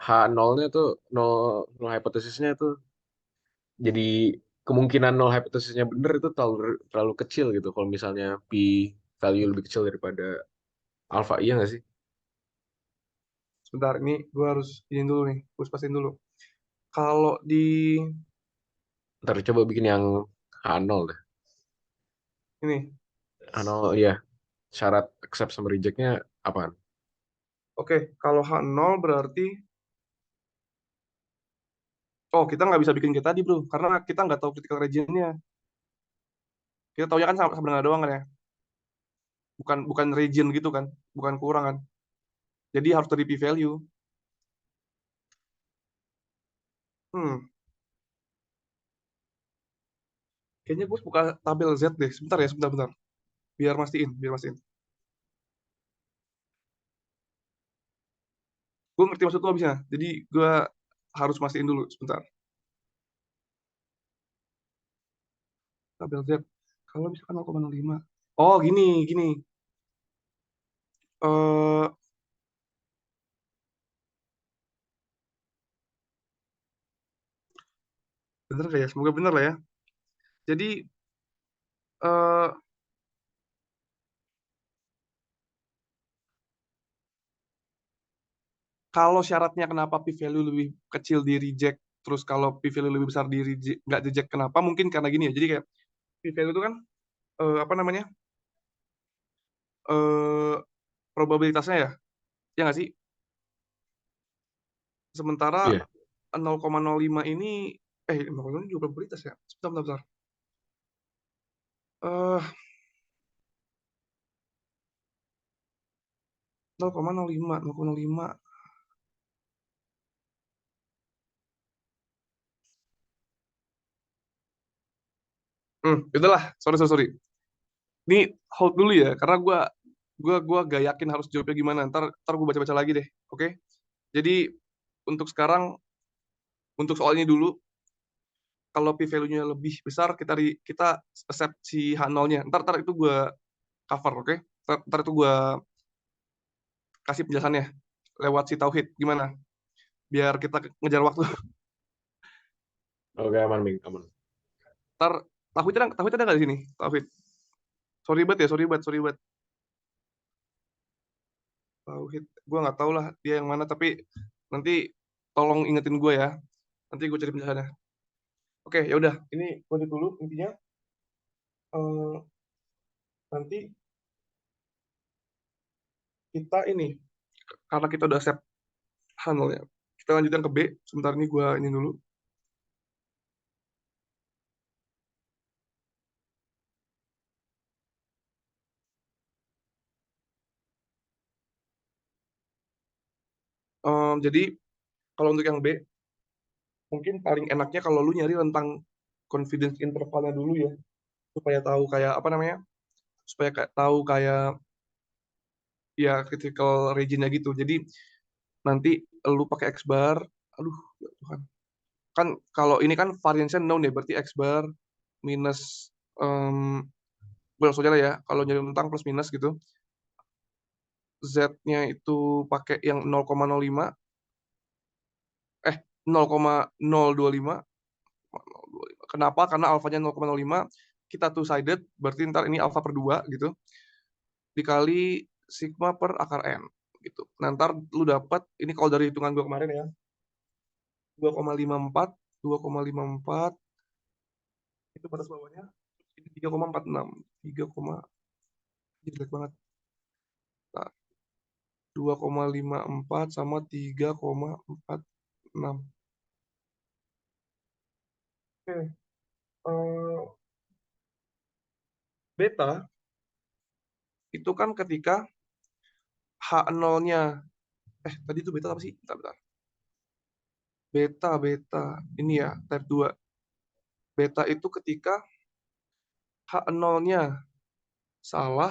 H0-nya tuh nol, nol hipotesisnya tuh jadi kemungkinan nol hipotesisnya bener itu terlalu terlalu kecil gitu kalau misalnya P value lebih kecil daripada alpha, iya nggak sih? Sebentar, ini gue harus ini dulu nih, harus pastiin dulu. Kalau di Ntar coba bikin yang H0 deh. ini, H0 iya, syarat accept sama rejectnya apaan? oke, kalau H0 berarti, oh kita nggak bisa bikin kayak tadi bro, karena kita nggak tahu critical region-nya. Kita taunya kan sama sebenarnya doang kan ya, bukan bukan region gitu kan, bukan kurang kan. Jadi harus dari P value. Hmm, kayaknya gue buka tabel Z deh. Sebentar ya, sebentar, bentar. Biar mastiin, biar mastiin. Gue ngerti maksud lo abisnya. Jadi gue harus mastiin dulu, sebentar. Tabel Z. Kalau misalkan 0,05. Oh, gini, gini. Eh, bener nggak ya? Semoga bener lah ya. Jadi eh, kalau syaratnya kenapa p-value lebih kecil di reject, terus kalau p-value lebih besar di reject, nggak reject, kenapa? Mungkin karena gini ya. Jadi kayak p-value itu kan apa namanya? eh probabilitasnya ya nggak sih? Sementara Iya. 0,05 ini 0,05 ini juga probabilitas ya. Bentar. Eh 0,05. Udahlah, sorry. Ini hold dulu ya, karena gua gak yakin harus jawabnya gimana. Ntar gue baca-baca lagi deh, oke? Jadi untuk sekarang, untuk soal ini dulu, kalau p-value-nya lebih besar, kita accept si H0-nya. Ntar itu gue cover, oke? Ntar itu gue kasih penjelasannya lewat si Tauhid. Gimana? Biar kita ngejar waktu. Oke, aman, Ming, aman. Ntar Tauhid ada nggak di sini? Tauhid. Sorry banget. Tauhid. Gue nggak tahu lah dia yang mana, tapi nanti tolong ingetin gue ya. Nanti gue cari penjelasannya. Oke, ya udah. Ini gue dulu intinya. eh, Nanti kita ini, karena kita udah accept H0 ya. Kita lanjutkan ke B. Sebentar ini gue ini dulu. Jadi kalau untuk yang B, mungkin paling enaknya kalau lu nyari tentang confidence intervalnya dulu ya, supaya tahu kayak apa namanya, supaya tahu kayak ya critical region-nya gitu. Jadi nanti lu pakai X bar, aduh ya Tuhan. Kan kalau ini kan variance known ya, berarti X bar minus gue langsung aja lah ya, kalau nyari tentang plus minus gitu. Z-nya itu pakai yang 0,05, 0,025. Kenapa? Karena alfanya 0,05, kita two-sided, berarti ntar ini alfa per 2 gitu, dikali sigma per akar N gitu. Nah, ntar lu dapat, ini kalau dari hitungan gue kemarin ya, 2,54, 2,54, itu batas bawahnya, ini 3,46, 3, ini jelek banget. Nah, 2,54 sama 3,46. Oke, beta itu kan ketika H0-nya, tadi itu beta apa sih? Bentar. Beta, ini ya, type 2. Beta itu ketika H0-nya salah,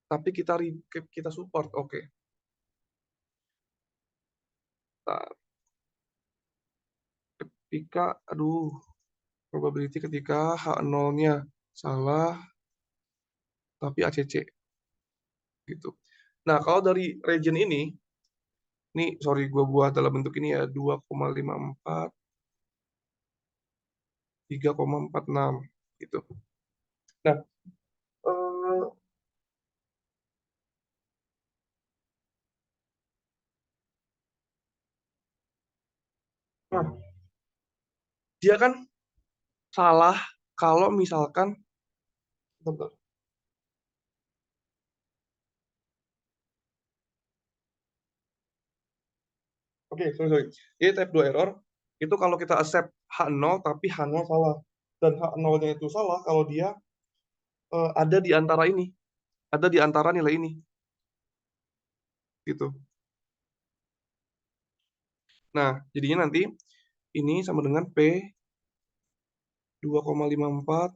tapi kita support. Oke. Nah, probability ketika H0-nya salah, tapi ACC. Gitu. Nah, kalau dari region ini sorry, gue buat dalam bentuk ini ya, 2,54, 3,46 gitu. Nah, dia kan salah kalau misalkan, bentar. Oke, sorry. Jadi type 2 error itu kalau kita accept H0 tapi H0 salah. Dan H0-nya itu salah kalau dia ada di antara ini. Ada di antara nilai ini. Gitu. Nah, jadinya nanti ini sama dengan P 2,54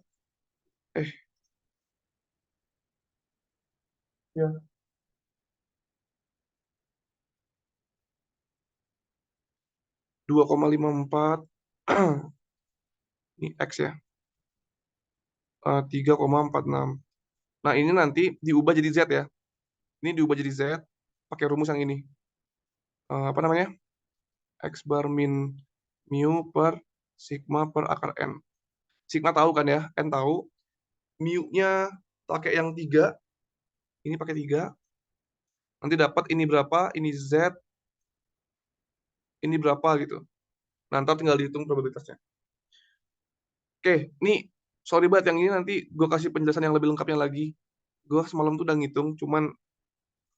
ya 2,54 ini X ya. 3,46. Nah, ini nanti diubah jadi Z ya. Ini diubah jadi Z pakai rumus yang ini. Apa namanya? X bar mu per sigma per akar N. Sigma tahu kan ya, N tahu. Mu-nya pakai yang 3, ini pakai 3. Nanti dapat ini berapa, ini Z, ini berapa gitu. Nah, ntar tinggal dihitung probabilitasnya. Oke, ini sorry banget yang ini nanti gue kasih penjelasan yang lebih lengkapnya lagi. Gue semalam tuh udah ngitung, cuman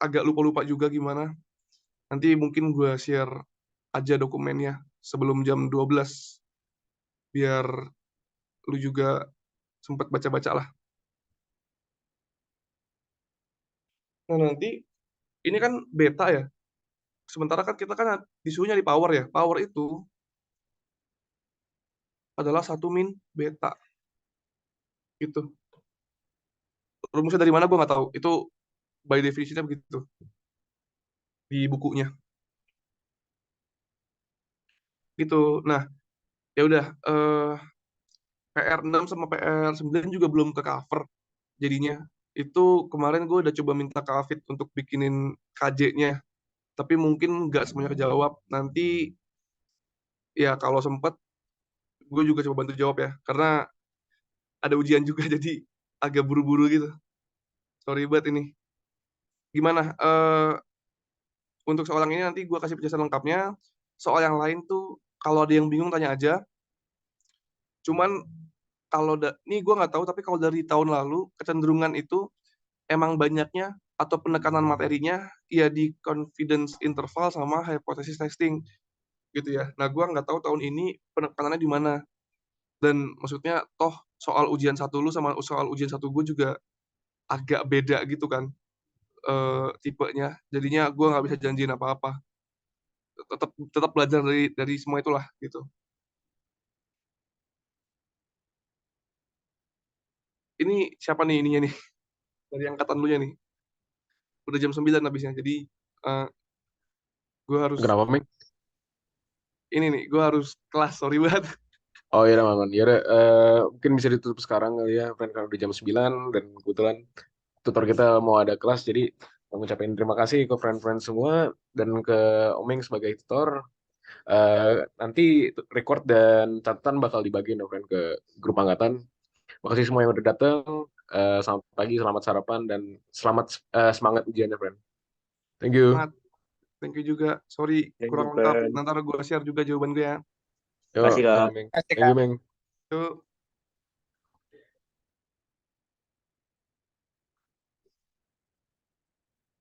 agak lupa-lupa juga gimana. Nanti mungkin gue share aja dokumennya sebelum jam 12. Biar lu juga sempat baca-baca lah. Nah, nanti ini kan beta ya. Sementara kan kita kan disuruhnya di power ya. Power itu adalah 1 min beta. Gitu. Rumusnya dari mana gue nggak tahu. Itu by definition-nya begitu. Di bukunya. Gitu. Nah, ya udah. PR6 sama PR9 juga belum ke cover. Jadinya. Itu kemarin gue udah coba minta ke Afid untuk bikinin KJ-nya. Tapi mungkin nggak semuanya kejawab. Nanti ya kalau sempet gue juga coba bantu jawab ya. Karena ada ujian juga jadi agak buru-buru gitu. Sorry banget ini. Gimana? Untuk soal yang ini nanti gue kasih penjelasan lengkapnya. Soal yang lain tuh kalau ada yang bingung tanya aja. Cuman kalau nih gue nggak tahu tapi kalau dari tahun lalu kecenderungan itu emang banyaknya atau penekanan materinya ya di confidence interval sama hypothesis testing gitu ya. Nah gue nggak tahu tahun ini penekanannya di mana. Dan maksudnya toh soal ujian satu lu sama soal ujian satu gue juga agak beda gitu kan tipenya. Jadinya gue nggak bisa janjiin apa-apa. Tetap belajar dari semua itulah gitu. Ini siapa nih ininya nih? Dari angkatan lu nya nih. Udah jam 9 habisnya. Jadi gue harus Kenapa, Ming? ini nih, gue harus kelas, sorry banget. Oh iya, aman. Ya udah, mungkin bisa ditutup sekarang kali ya, friend, karena udah jam 9 dan kebetulan tutor kita mau ada kelas, jadi mau ngucapin terima kasih ke friend-friend semua dan ke Omeng sebagai tutor. Nanti record dan catatan bakal dibagiin ya, friend, ke grup angkatan. Makasih semua yang udah datang. Selamat pagi, selamat sarapan, dan selamat semangat ujiannya, friend. Thank you. Semangat. Thank you juga. Sorry Thank kurang you, lengkap. friend. Nanti gue share juga jawaban gue ya. Yo, Makasih, Kak. Meng. Thank you, Meng. Yuk.